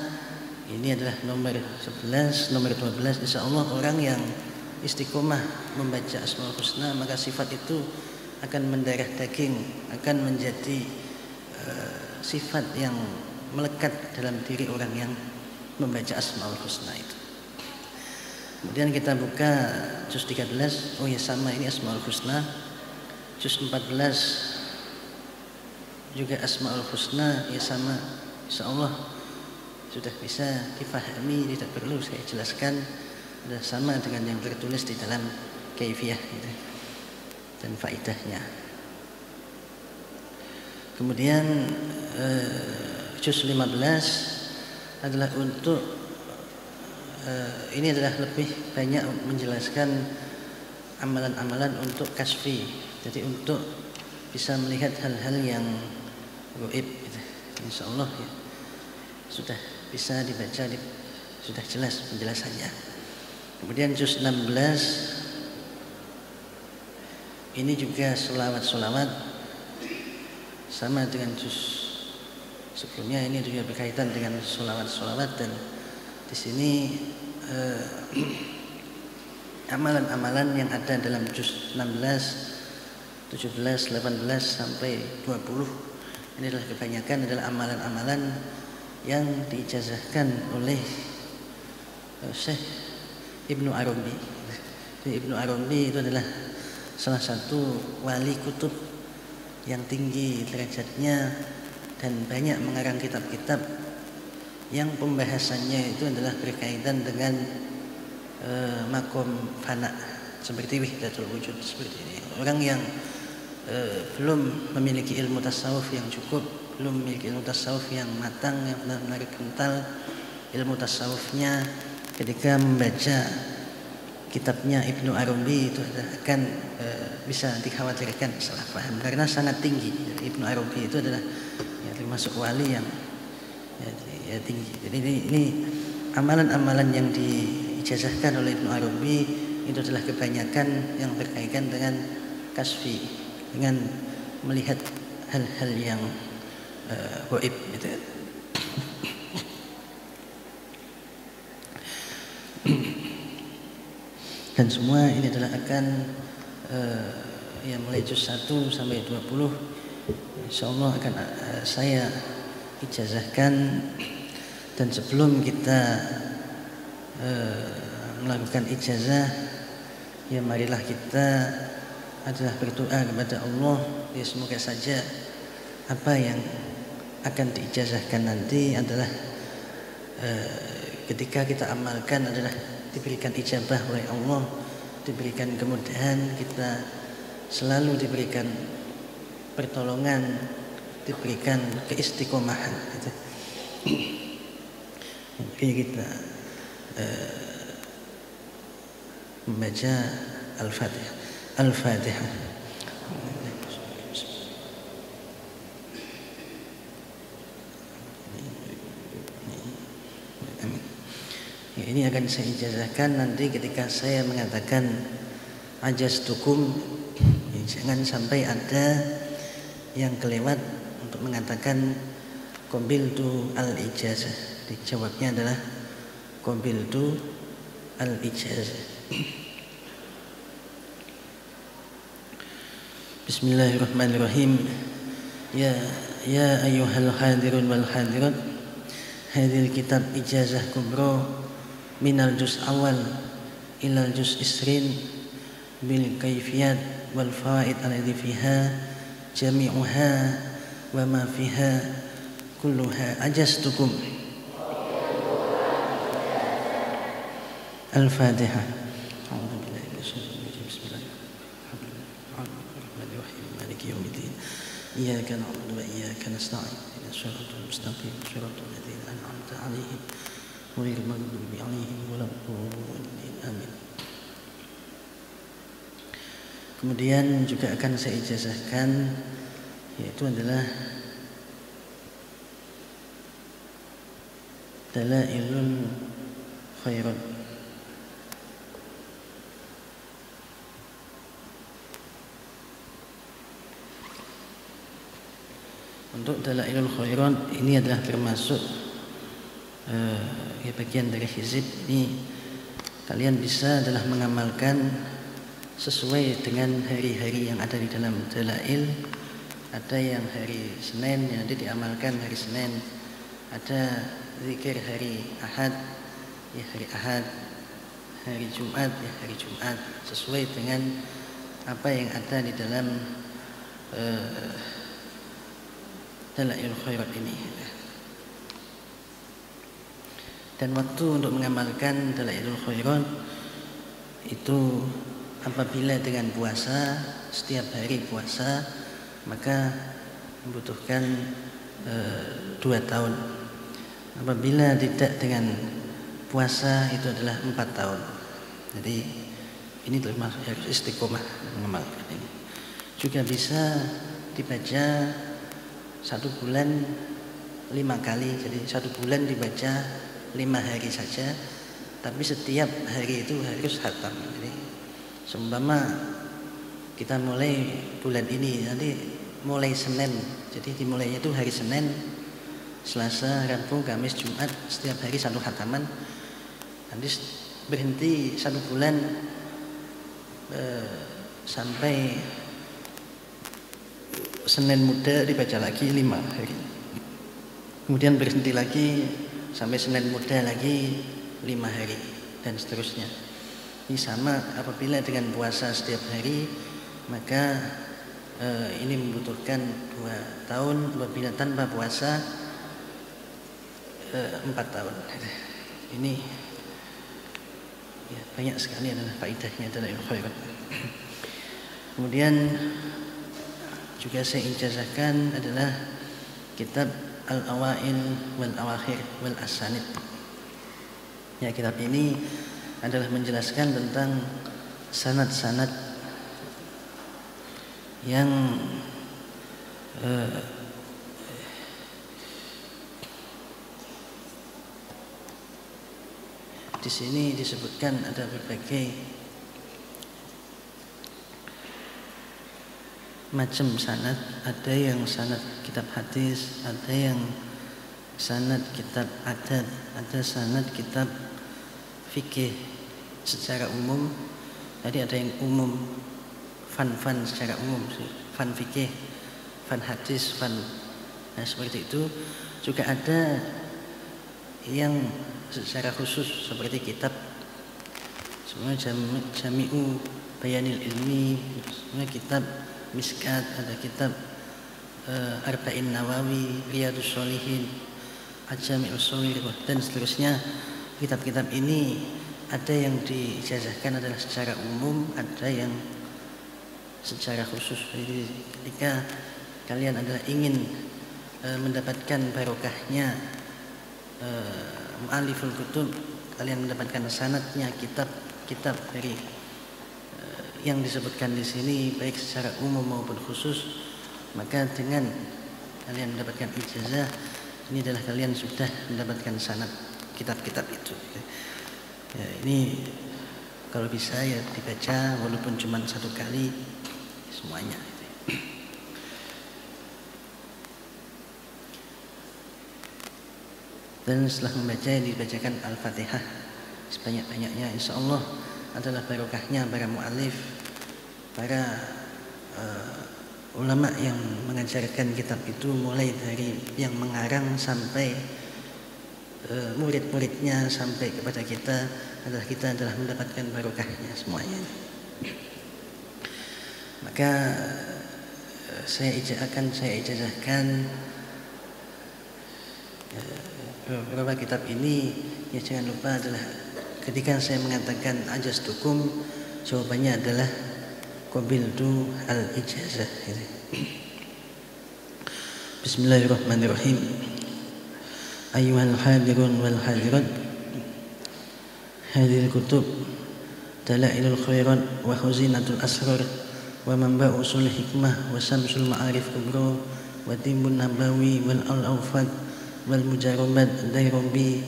ini adalah nomor 11, nomor 12. Insya Allah orang yang istiqomah membaca Asmaul Husna, maka sifat itu akan mendarah daging, akan menjadi sifat yang melekat dalam diri orang yang membaca Asmaul Husna itu. Kemudian kita buka juz 13. Oh ya, sama, ini Asmaul Husna. Juz 14 juga Asmaul Husna, ya sama. Insyaallah sudah bisa dipahami, tidak perlu saya jelaskan. Sudah sama dengan yang tertulis di dalam kaifiyah gitu, dan faedahnya. Kemudian juz 15 adalah untuk ini adalah lebih banyak menjelaskan amalan-amalan untuk kasfi. Jadi untuk bisa melihat hal-hal yang gaib gitu. Insyaallah ya, sudah bisa dibaca, sudah jelas penjelasannya. Kemudian juz 16 ini juga selawat-selawat sama dengan juz sebelumnya, ini juga berkaitan dengan selawat-selawat. Dan di sini amalan-amalan yang ada dalam juz 16, 17, 18 sampai 20 ini adalah kebanyakan adalah amalan-amalan yang diijazahkan oleh Syekh Ibnu Arabi. Ibnu Arabi itu adalah salah satu wali kutub yang tinggi derajatnya dan banyak mengarang kitab-kitab yang pembahasannya itu adalah berkaitan dengan makom fana seperti wahdatul wujud seperti ini. Orang yang belum memiliki ilmu tasawuf yang cukup, belum memiliki ilmu tasawuf yang matang, yang benar-benar kental ilmu tasawufnya, ketika membaca kitabnya Ibnu Arabi itu akan bisa dikhawatirkan salah paham karena sangat tinggi. Ibnu Arabi itu adalah ya, termasuk wali yang ya tinggi. Jadi ini amalan-amalan yang diijazahkan oleh Ibnu Arabi itu adalah kebanyakan yang berkaitan dengan kasfi, dengan melihat hal-hal yang gaib gitu. Dan semua ini adalah akan ya mulai juz 1 sampai 20 insyaallah akan saya ijazahkan. Dan sebelum kita melakukan ijazah, ya marilah kita adalah berdoa kepada Allah, ya semoga saja apa yang akan diijazahkan nanti adalah ketika kita amalkan adalah diberikan ijabah oleh Allah, diberikan kemudahan, kita selalu diberikan pertolongan, diberikan keistiqomahan gitu. Jadi kita membaca Al-Fatihah. Al-Fatihah. Ya, ini akan saya ijazahkan nanti ketika saya mengatakan ajastukum. Ya, jangan sampai ada yang kelewat untuk mengatakan qabiltu al-ijazah. Dijawabnya adalah qabiltu al-ijazah. Bismillahirrahmanirrahim. Ya ayyuhal hadirun wal hadirat, hadil kitab ijazah kubra minal juz awal ilal juz isrin bil kaifiyat wal fawaid alladhi fiha jami'uha wa ma fiha kulluha ajastukum. Al-Fatihah. A'udzubillahi minasyaitonir rajim. Bismillahirrahmanirrahim. Maliki yaumiddin. Iyyaka na'budu wa iyyaka nasta'in. Ihdinas siratal mustaqim. Siratal ladzina an'amta 'alaihim ghairil maghdubi 'alaihim waladdallin. Amin. Kemudian juga akan saya ijazahkan, yaitu adalah Dalailul Khairat. Untuk Dalailul Khairat ini adalah termasuk ya bagian dari hizib. Ini kalian bisa adalah mengamalkan sesuai dengan hari-hari yang ada di dalam Dalail. Ada yang hari Senin yang nanti diamalkan hari Senin, ada zikir hari Ahad ya hari Ahad, hari Jumat ya hari Jumat, sesuai dengan apa yang ada di dalam Dalailul Khairat ini. Dan waktu untuk mengamalkan Dalailul Khairat itu apabila dengan puasa, setiap hari puasa, maka membutuhkan 2 tahun. Apabila tidak dengan puasa itu adalah 4 tahun. Jadi ini termasuk harus istiqomah mengamalkan ini. Juga bisa dibaca 1 bulan 5 kali. Jadi 1 bulan dibaca 5 hari saja. tapi setiap hari itu harus khatam. Jadi seumpama kita mulai bulan ini, nanti mulai Senin, jadi dimulainya itu hari Senin, Selasa, Rabu, Kamis, Jumat, setiap hari satu khataman. Nanti berhenti 1 bulan sampai Senin Muda dibaca lagi 5 hari. Kemudian berhenti lagi sampai Senin Muda lagi 5 hari dan seterusnya. Ini sama apabila dengan puasa setiap hari, maka ini membutuhkan 2 tahun. Apabila tanpa puasa 4 tahun. Ini ya, banyak sekali adalah faedahnya adalah khairat. Kemudian juga saya ijazahkan adalah kitab Al-Awail wal Awakhir wal Asanid. Ya, kitab ini adalah menjelaskan tentang sanad-sanad yang di sini disebutkan ada berbagai macam sanad, ada yang sanad kitab hadis, ada yang sanad kitab adat, ada sanad kitab fikih secara umum. Jadi ada yang umum, fan secara umum, fan fikih, fan hadis, fan, nah seperti itu. Juga ada yang secara khusus seperti kitab semua Jami'u Bayanil Ilmi, semua kitab Miskat, ada kitab Arba'in Nawawi, Riyadus Sholihin, Ajami'us Shawir, dan seterusnya. Kitab-kitab ini ada yang diijazahkan adalah secara umum, ada yang secara khusus. Jadi ketika kalian adalah ingin mendapatkan barokahnya mu'aliful kutub, kalian mendapatkan sanadnya kitab-kitab dari yang disebutkan di sini baik secara umum maupun khusus, maka dengan kalian mendapatkan ijazah ini adalah kalian sudah mendapatkan sanad kitab-kitab itu. Ya, ini kalau bisa ya dibaca walaupun cuma 1 kali semuanya. Dan setelah membaca dibacakan Al-Fatihah sebanyak-banyaknya, insya Allah adalah barokahnya para mu'alif, para ulama yang mengajarkan kitab itu, mulai dari yang mengarang sampai murid-muridnya sampai kepada kita adalah mendapatkan barokahnya semuanya. Maka saya ijazahkan beberapa kitab ini. Ya, jangan lupa adalah ketika saya mengatakan ajastukum, jawabannya adalah qabiltu al-ijazah. Bismillahirrahmanirrahim. Ayyuhal hadirun wal hadirat, hadhihi al-kutub dalailul khairat wa khuzinatul asrar wa manba'u usul hikmah wa samsul ma'arif kubra wa timbun nabawi wal al-awfad wal mujarobat dairobi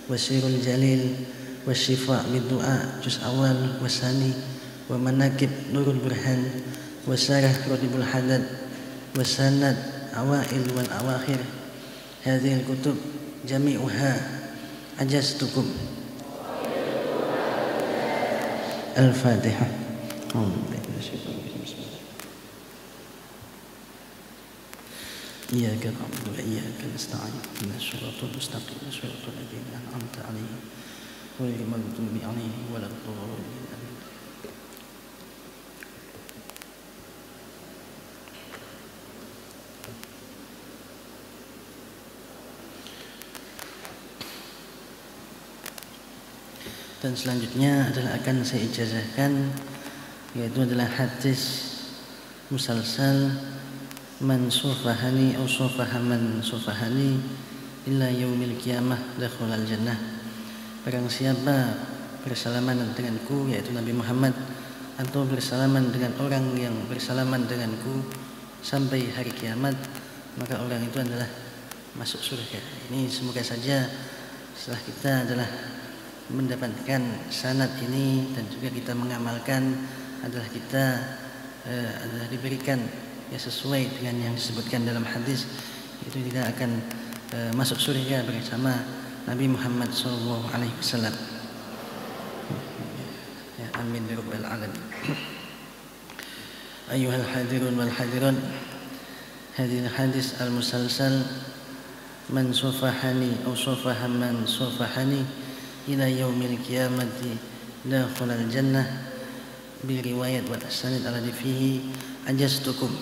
wa sirul jalil wa syifa' bid-du'a juz awal wa sani wa manakib nurul burhan wa sarah radibul hadad wa sanad awail wal awakhir. Hadhihi al-kutub jami'uha ajastukum. Al-Fatihah. Iyyaka na'budu wa iyyaka nasta'in. Ihdinas siratal mustaqim, siratal ladzina an'amta 'alaihim ghairil maghdubi 'alaihim waladdallin. Dan selanjutnya adalah akan saya ijazahkan, yaitu adalah hadis musalsal man sufahani au sufahaman sufahani illa yaumil qiyamah dakhulal jannah. Barang siapa bersalaman denganku, yaitu Nabi Muhammad, atau bersalaman dengan orang yang bersalaman denganku sampai hari kiamat, maka orang itu adalah masuk surga. Ini semoga saja setelah kita adalah mendapatkan sanad ini dan juga kita mengamalkan adalah kita adalah diberikan ya sesuai dengan yang disebutkan dalam hadis, itu kita akan masuk surga bersama Nabi Muhammad SAW. Ya, amin ya rabbal alamin. Ayuhal hadirun wal hadirat, hadis hadis al-musalsal man sufahani aw sufaha man sufahani ila yaumil qiyamati dakhulal jannah bi riwayat wa sanad alladhi fihi ajastukum.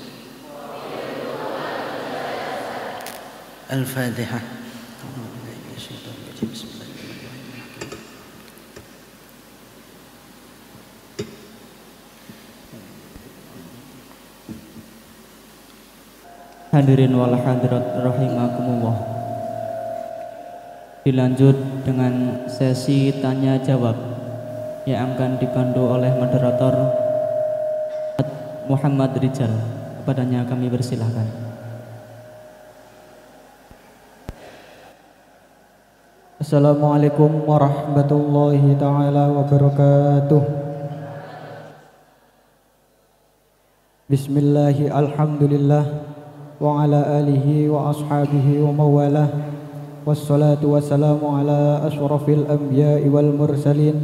Al-Fatihah. Hadirin wal hadirat rahimakumullah. Dilanjut dengan sesi tanya jawab yang akan dipandu oleh moderator Muhammad Rijal. Kepadanya kami persilahkan. Assalamualaikum warahmatullahi ta'ala wabarakatuh. Bismillahi alhamdulillah wa ala alihi wa ashabihi wa mawalah, wassalatu wassalamu ala ashrafil anbiya'i wal mursalin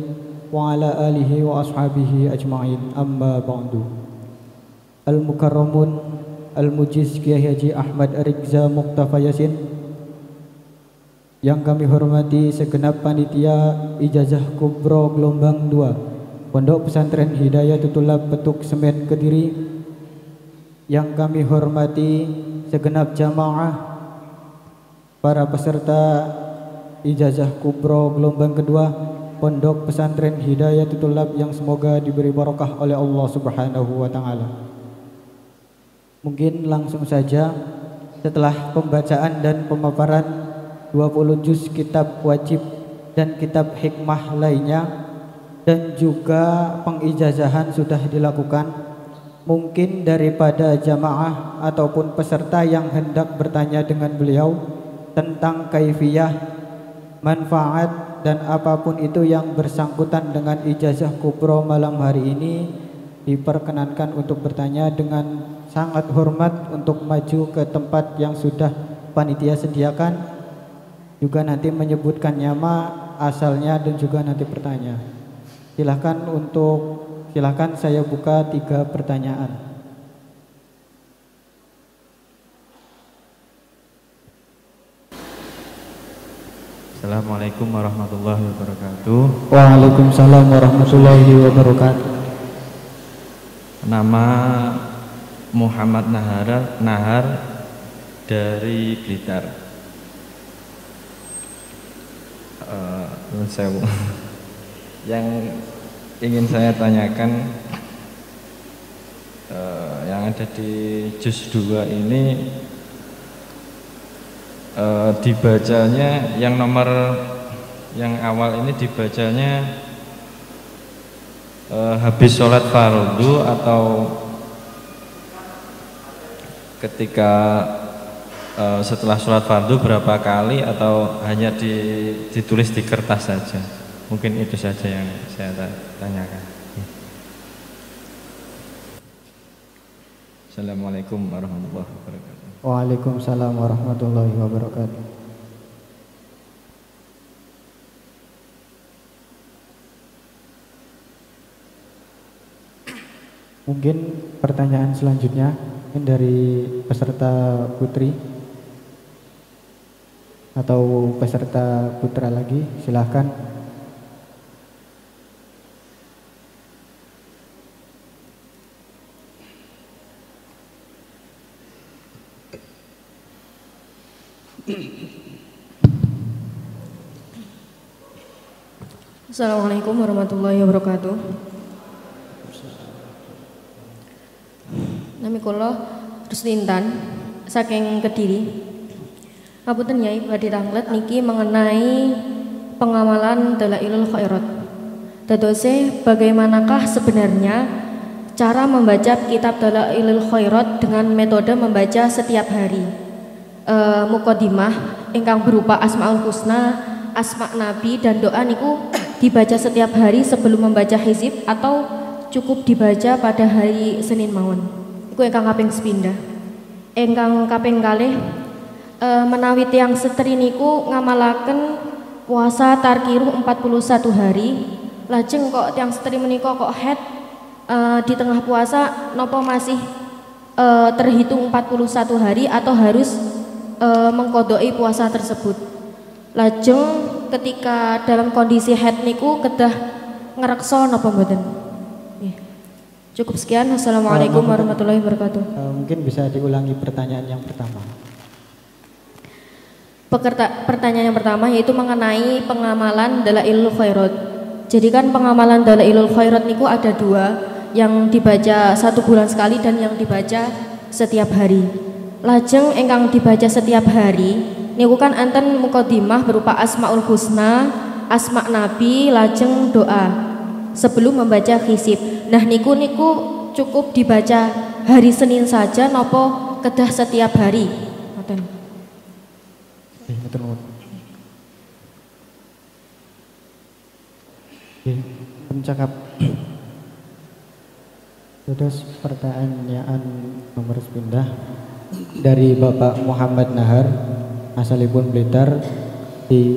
wa ala alihi wa ashabihi ajma'in, amma ba'du. Al-Mukarramun Al-Mujiz Kiai Haji Ahmad Rizza Muqtafa Yasin, yang kami hormati segenap panitia Ijazah Kubro Gelombang 2 Pondok Pesantren Hidayatul Tulab Petuk Semen Kediri, yang kami hormati segenap jamaah para peserta Ijazah Kubro Gelombang kedua Pondok Pesantren Hidayatul Tulab yang semoga diberi barakah oleh Allah Subhanahu wa taala. Mungkin langsung saja setelah pembacaan dan pemaparan 20 juz kitab wajib dan kitab hikmah lainnya dan juga pengijazahan sudah dilakukan, mungkin daripada jamaah ataupun peserta yang hendak bertanya dengan beliau tentang kaifiyah, manfaat dan apapun itu yang bersangkutan dengan ijazah kubro malam hari ini, diperkenankan untuk bertanya dengan sangat hormat untuk maju ke tempat yang sudah panitia sediakan, juga nanti menyebutkan nama, asalnya dan juga nanti bertanya. Silakan saya buka 3 pertanyaan. Assalamualaikum warahmatullahi wabarakatuh. Waalaikumsalam warahmatullahi wabarakatuh. Nama Muhammad Nahar dari Blitar. Yang ingin saya tanyakan, yang ada di juz 2 ini dibacanya yang nomor yang awal ini dibacanya habis sholat fardu atau ketika setelah sholat fardu berapa kali, atau hanya ditulis di kertas saja? Mungkin itu saja yang saya tanyakan. Assalamualaikum warahmatullahi wabarakatuh. Waalaikumsalam warahmatullahi wabarakatuh. Mungkin pertanyaan selanjutnya dari peserta putri atau peserta putra lagi, silahkan. Assalamualaikum warahmatullahi wabarakatuh. Nami kula Ruslintan saking Kediri. Ngapunten Nyai badhe tanglet niki mengenai pengamalan Dalailul Khairat. Dadose bagaimanakah sebenarnya cara membaca kitab Dalailul Khairat dengan metode membaca setiap hari? Muqaddimah ingkang berupa Asmaul Husna, asma Nabi dan doa niku dibaca setiap hari sebelum membaca hizib atau cukup dibaca pada hari Senin mawon. Iku ingkang kaping sepindah. Ingkang kaping kalih menawi tiyang setri niku ngamalaken puasa tarkiruh 41 hari, lajeng kok tiyang setri menika kok head di tengah puasa nopo masih terhitung 41 hari atau harus mengkodoi puasa tersebut. Lajeng ketika dalam kondisi head niku kedah ngerekso napa mboten? Cukup sekian. Assalamualaikum warahmatullahi wabarakatuh. Mungkin bisa diulangi pertanyaan yang pertama. Pertanyaan yang pertama yaitu mengenai pengamalan Dalailul Khairat. Jadi kan pengamalan Dalailul Khairat niku ada dua, yang dibaca 1 bulan sekali dan yang dibaca setiap hari. Lajeng ingkang dibaca setiap hari niku kan enten mukadimah berupa Asmaul Husna, Asma Nabi, lajeng doa sebelum membaca hizib. Nah niku cukup dibaca hari Senin saja nopo kedah setiap hari? Ngoten. Mencakap terus pertanyaan nomor sepindah dari Bapak Muhammad Nahar asalipun Blitar di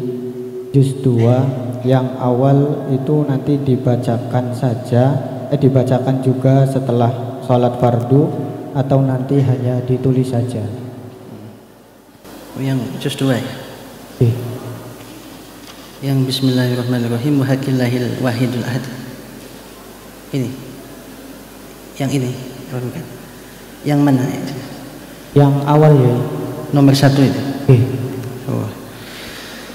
juz 2 yang awal itu nanti dibacakan saja dibacakan juga setelah sholat fardu atau nanti hanya ditulis saja? Yang juz 2 ya? Yang Bismillahirrahmanirrahim Wahakillahil wahidul ahad. Ini yang ini bukan? Yang mana itu? Yang awal ya? Nomor 1 itu? Oh.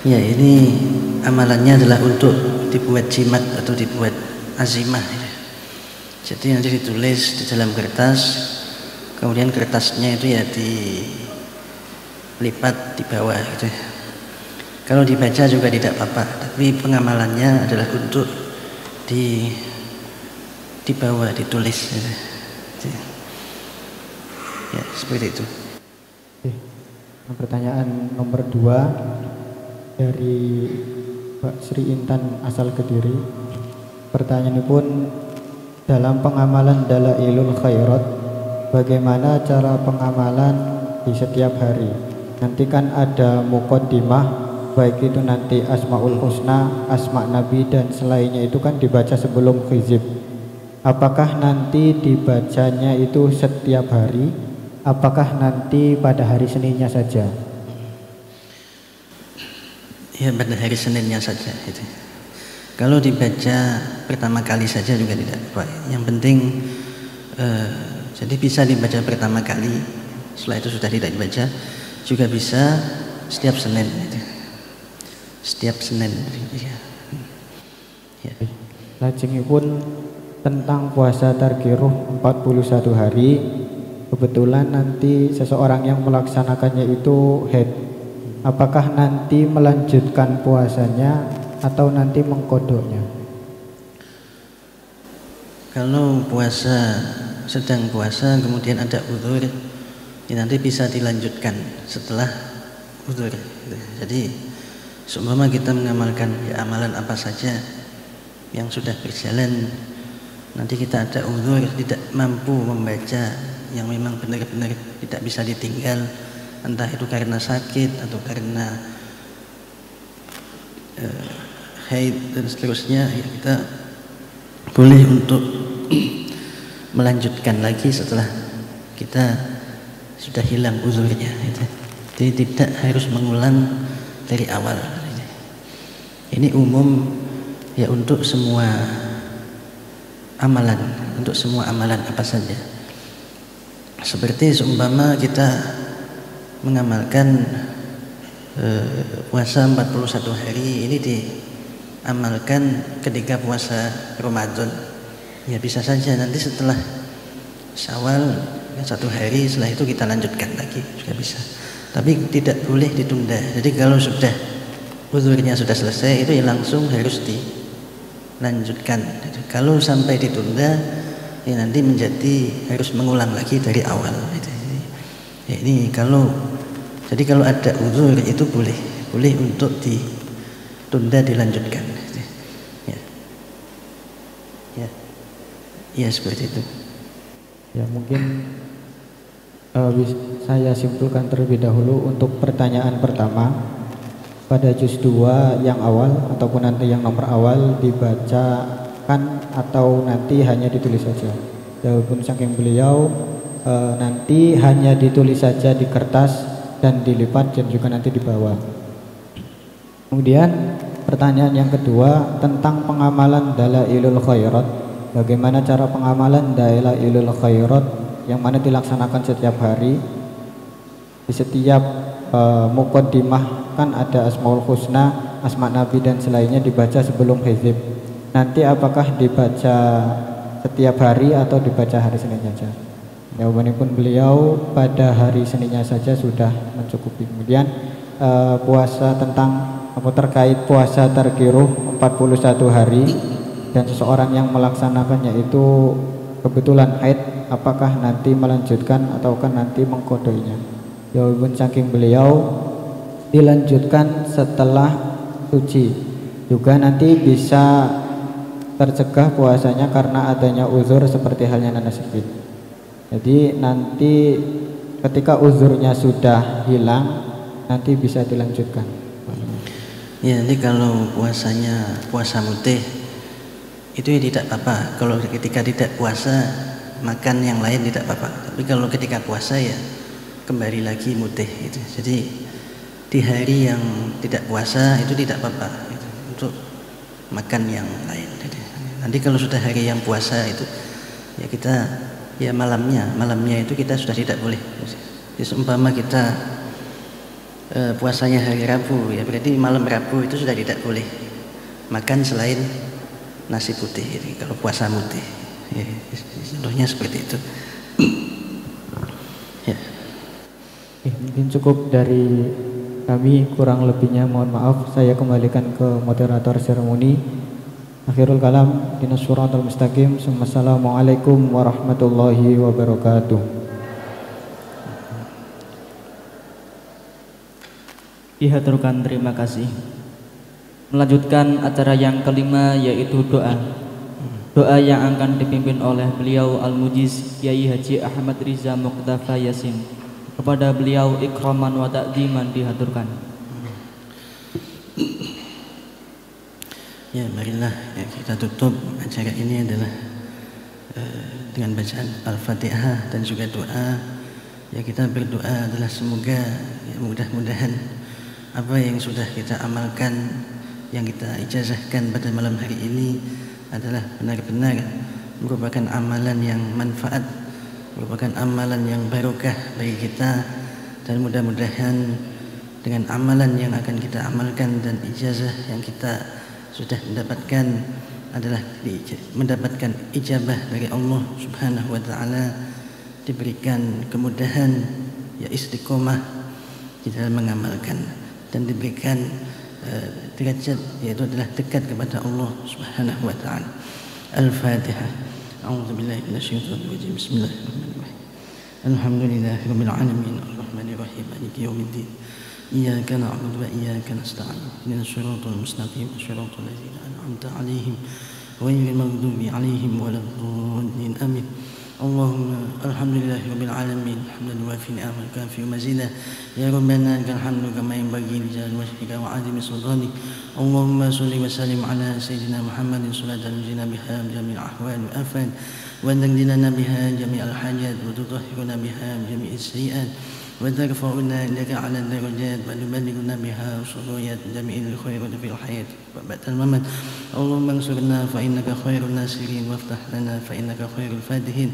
Ya, ini amalannya adalah untuk dibuat jimat atau dibuat azimah ya. Jadi nanti ditulis di dalam kertas, kemudian kertasnya itu ya dilipat di bawah gitu ya. Kalau dibaca juga tidak apa-apa, tapi pengamalannya adalah untuk di bawah ditulis gitu. Ya, seperti itu. Pertanyaan nomor 2 dari Pak Sri Intan asal Kediri. Pertanyaan ini pun dalam pengamalan Dalailul Khairat, bagaimana cara pengamalan di setiap hari? Nanti kan ada muqaddimah, baik itu nanti Asmaul Husna, Asma Nabi dan selainnya itu kan dibaca sebelum hizib. Apakah nanti dibacanya itu setiap hari? Apakah nanti pada hari Seninnya saja? Ya, pada hari Seninnya saja itu. Kalau dibaca pertama kali saja juga tidak apa. Yang penting jadi bisa dibaca pertama kali, setelah itu sudah tidak dibaca, juga bisa setiap Senin itu. Setiap Senin ya. Ya. Lajengipun tentang puasa tarkiruh 41 hari. Kebetulan nanti seseorang yang melaksanakannya itu head. Apakah nanti melanjutkan puasanya atau nanti mengkodoknya? Kalau puasa, sedang puasa kemudian ada uzur, ya nanti bisa dilanjutkan setelah uzur. Jadi seumpama kita mengamalkan ya, amalan apa saja yang sudah berjalan, nanti kita ada uzur, tidak mampu membaca yang memang benar-benar tidak bisa ditinggal, entah itu karena sakit atau karena haid dan seterusnya, ya kita boleh untuk melanjutkan lagi setelah kita sudah hilang uzurnya. Jadi tidak harus mengulang dari awal. Ini umum ya untuk semua amalan, untuk semua amalan apa saja. Seperti seumpama kita mengamalkan puasa 41 hari, ini diamalkan ketika puasa Ramadan. Ya bisa saja nanti setelah Syawal 1 hari, setelah itu kita lanjutkan lagi juga bisa. Tapi tidak boleh ditunda. Jadi kalau sudah uzurnya sudah selesai, itu ya langsung harus dilanjutkan. Kalau sampai ditunda, ya nanti menjadi harus mengulang lagi dari awal. Ya, ini kalau ada uzur itu boleh untuk ditunda dilanjutkan. Ya seperti itu. Ya mungkin saya simpulkan terlebih dahulu untuk pertanyaan pertama. Pada juz 2 yang awal ataupun nanti yang nomor awal dibacakan atau nanti hanya ditulis saja? Jawaban saking beliau nanti hanya ditulis saja di kertas dan dilipat dan juga nanti dibawa. Kemudian pertanyaan yang kedua tentang pengamalan dalailul khairat. Bagaimana cara pengamalan dalailul khairat yang mana dilaksanakan setiap hari? Di setiap muqaddimah kan ada Asmaul Husna, Asma Nabi dan selainnya dibaca sebelum hizib. Nanti apakah dibaca setiap hari atau dibaca hari Senin saja? Jawabannya pun beliau pada hari Seninnya saja sudah mencukupi. Kemudian puasa tentang apa terkait puasa terkiruh 41 hari dan seseorang yang melaksanakannya itu kebetulan haid, apakah nanti melanjutkan ataukah nanti mengkodoinya? Jawaban saking beliau dilanjutkan setelah suci. Juga nanti bisa tercegah puasanya karena adanya uzur seperti halnya nana sakit. Jadi nanti ketika uzurnya sudah hilang nanti bisa dilanjutkan. Ya, jadi kalau puasanya puasa mutih itu ya tidak apa-apa. Kalau ketika tidak puasa makan yang lain tidak apa-apa. Tapi kalau ketika puasa ya kembali lagi mutih gitu. Jadi di hari yang tidak puasa itu tidak apa-apa gitu, untuk makan yang lain. Jadi, nanti kalau sudah hari yang puasa itu ya kita ya malamnya itu kita sudah tidak boleh. Jadi seumpama kita puasanya hari Rabu ya berarti malam Rabu itu sudah tidak boleh makan selain nasi putih. Jadi kalau puasa mutih ya, contohnya seperti itu. Ya. Mungkin cukup dari kami, kurang lebihnya mohon maaf. Saya kembalikan ke moderator seremoni. Akhirul kalam, dinas syuratul mustaqim. Assalamualaikum warahmatullahi wabarakatuh. Dihaturkan terima kasih. Melanjutkan acara yang kelima yaitu doa. Doa yang akan dipimpin oleh beliau Al-Mujiz Kiai Haji Ahmad Riza Muqtafa Yasin. Kepada beliau ikraman wa ta'ziman dihaturkan. Ya, marilah ya, kita tutup acara ini adalah dengan bacaan Al-Fatihah dan juga doa. Ya, kita berdoa adalah semoga ya, mudah-mudahan apa yang sudah kita amalkan, yang kita ijazahkan pada malam hari ini adalah benar-benar merupakan amalan yang manfaat, merupakan amalan yang barokah bagi kita, dan mudah-mudahan dengan amalan yang akan kita amalkan dan ijazah yang kita sudah mendapatkan adalah mendapatkan ijabah dari Allah Subhanahu wa taala, diberikan kemudahan ya istiqomah di dalam mengamalkan, dan diberikan derajat yaitu adalah dekat kepada Allah Subhanahu wa taala. Al-Fatihah. أعوذ بالله من الشيطان الرجيم بسم الله الرحمن الرحيم الحمد لله رب العالمين الرحمن الرحيم مالك يوم الدين إياك نعبد وإياك نستعين اهدنا الصراط المستقيم صراط الذين أنعمت عليهم غير المغضوب عليهم ولا الضالين آمين اللهم الحمد لله رب العالمين حمدا يوافي نعمك ويكافئ مزيدا يا ربنا لك الحمد كما ينبغي لجلال وجهك وعظيم سلطانك اللهم صل وسلم على سيدنا محمد صلاة تنجينا بها جميع الأحوال والآفات وتقضي بها جميع الحاجات وتطهرنا بها جميع السيئات وترفعنا لك على الدرجات وتبلغنا بها وصوليات جميع الخيرات في الحياة وبعد الممات اللهم انصرنا فإنك خير الناصرين وافتح لنا فإنك خير الفاتحين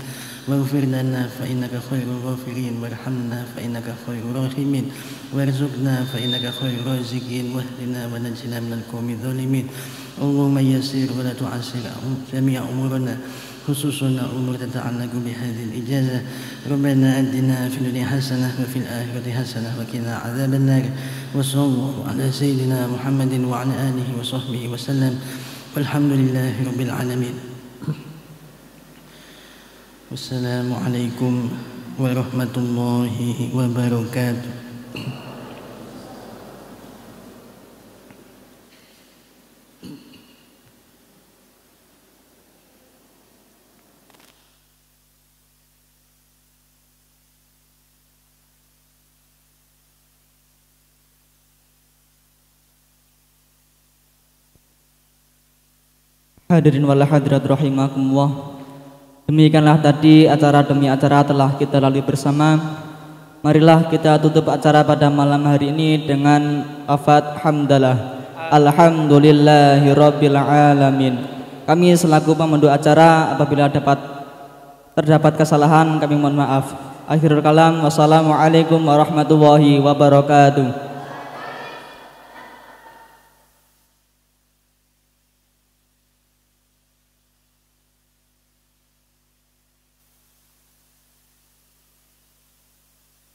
واغفر لنا فإنك خير الغافرين وارحمنا فإنك خير الراحمين وارزقنا فإنك خير الرازقين واهدنا ونجنا من القوم الظالمين اللهم يسر ولا تعسر جميع أمورنا خصوصا أمور تتعلق بهذه الإجازة ربنا آتنا في الدنيا حسنة وفي الآخرة حسنة وقنا عذاب النار وصلى الله على سيدنا محمد وعلى آله وصحبه وسلم والحمد لله رب العالمين والسلام عليكم ورحمة الله وبركاته. Hadirin wal hadirat rahimakumullah. Demikianlah tadi acara demi acara telah kita lalui bersama. Marilah kita tutup acara pada malam hari ini dengan lafaz hamdalah. Alhamdulillahirabbil alamin. Kami selaku pemandu acara apabila terdapat kesalahan kami mohon maaf. Akhirul kalam, wassalamualaikum warahmatullahi wabarakatuh.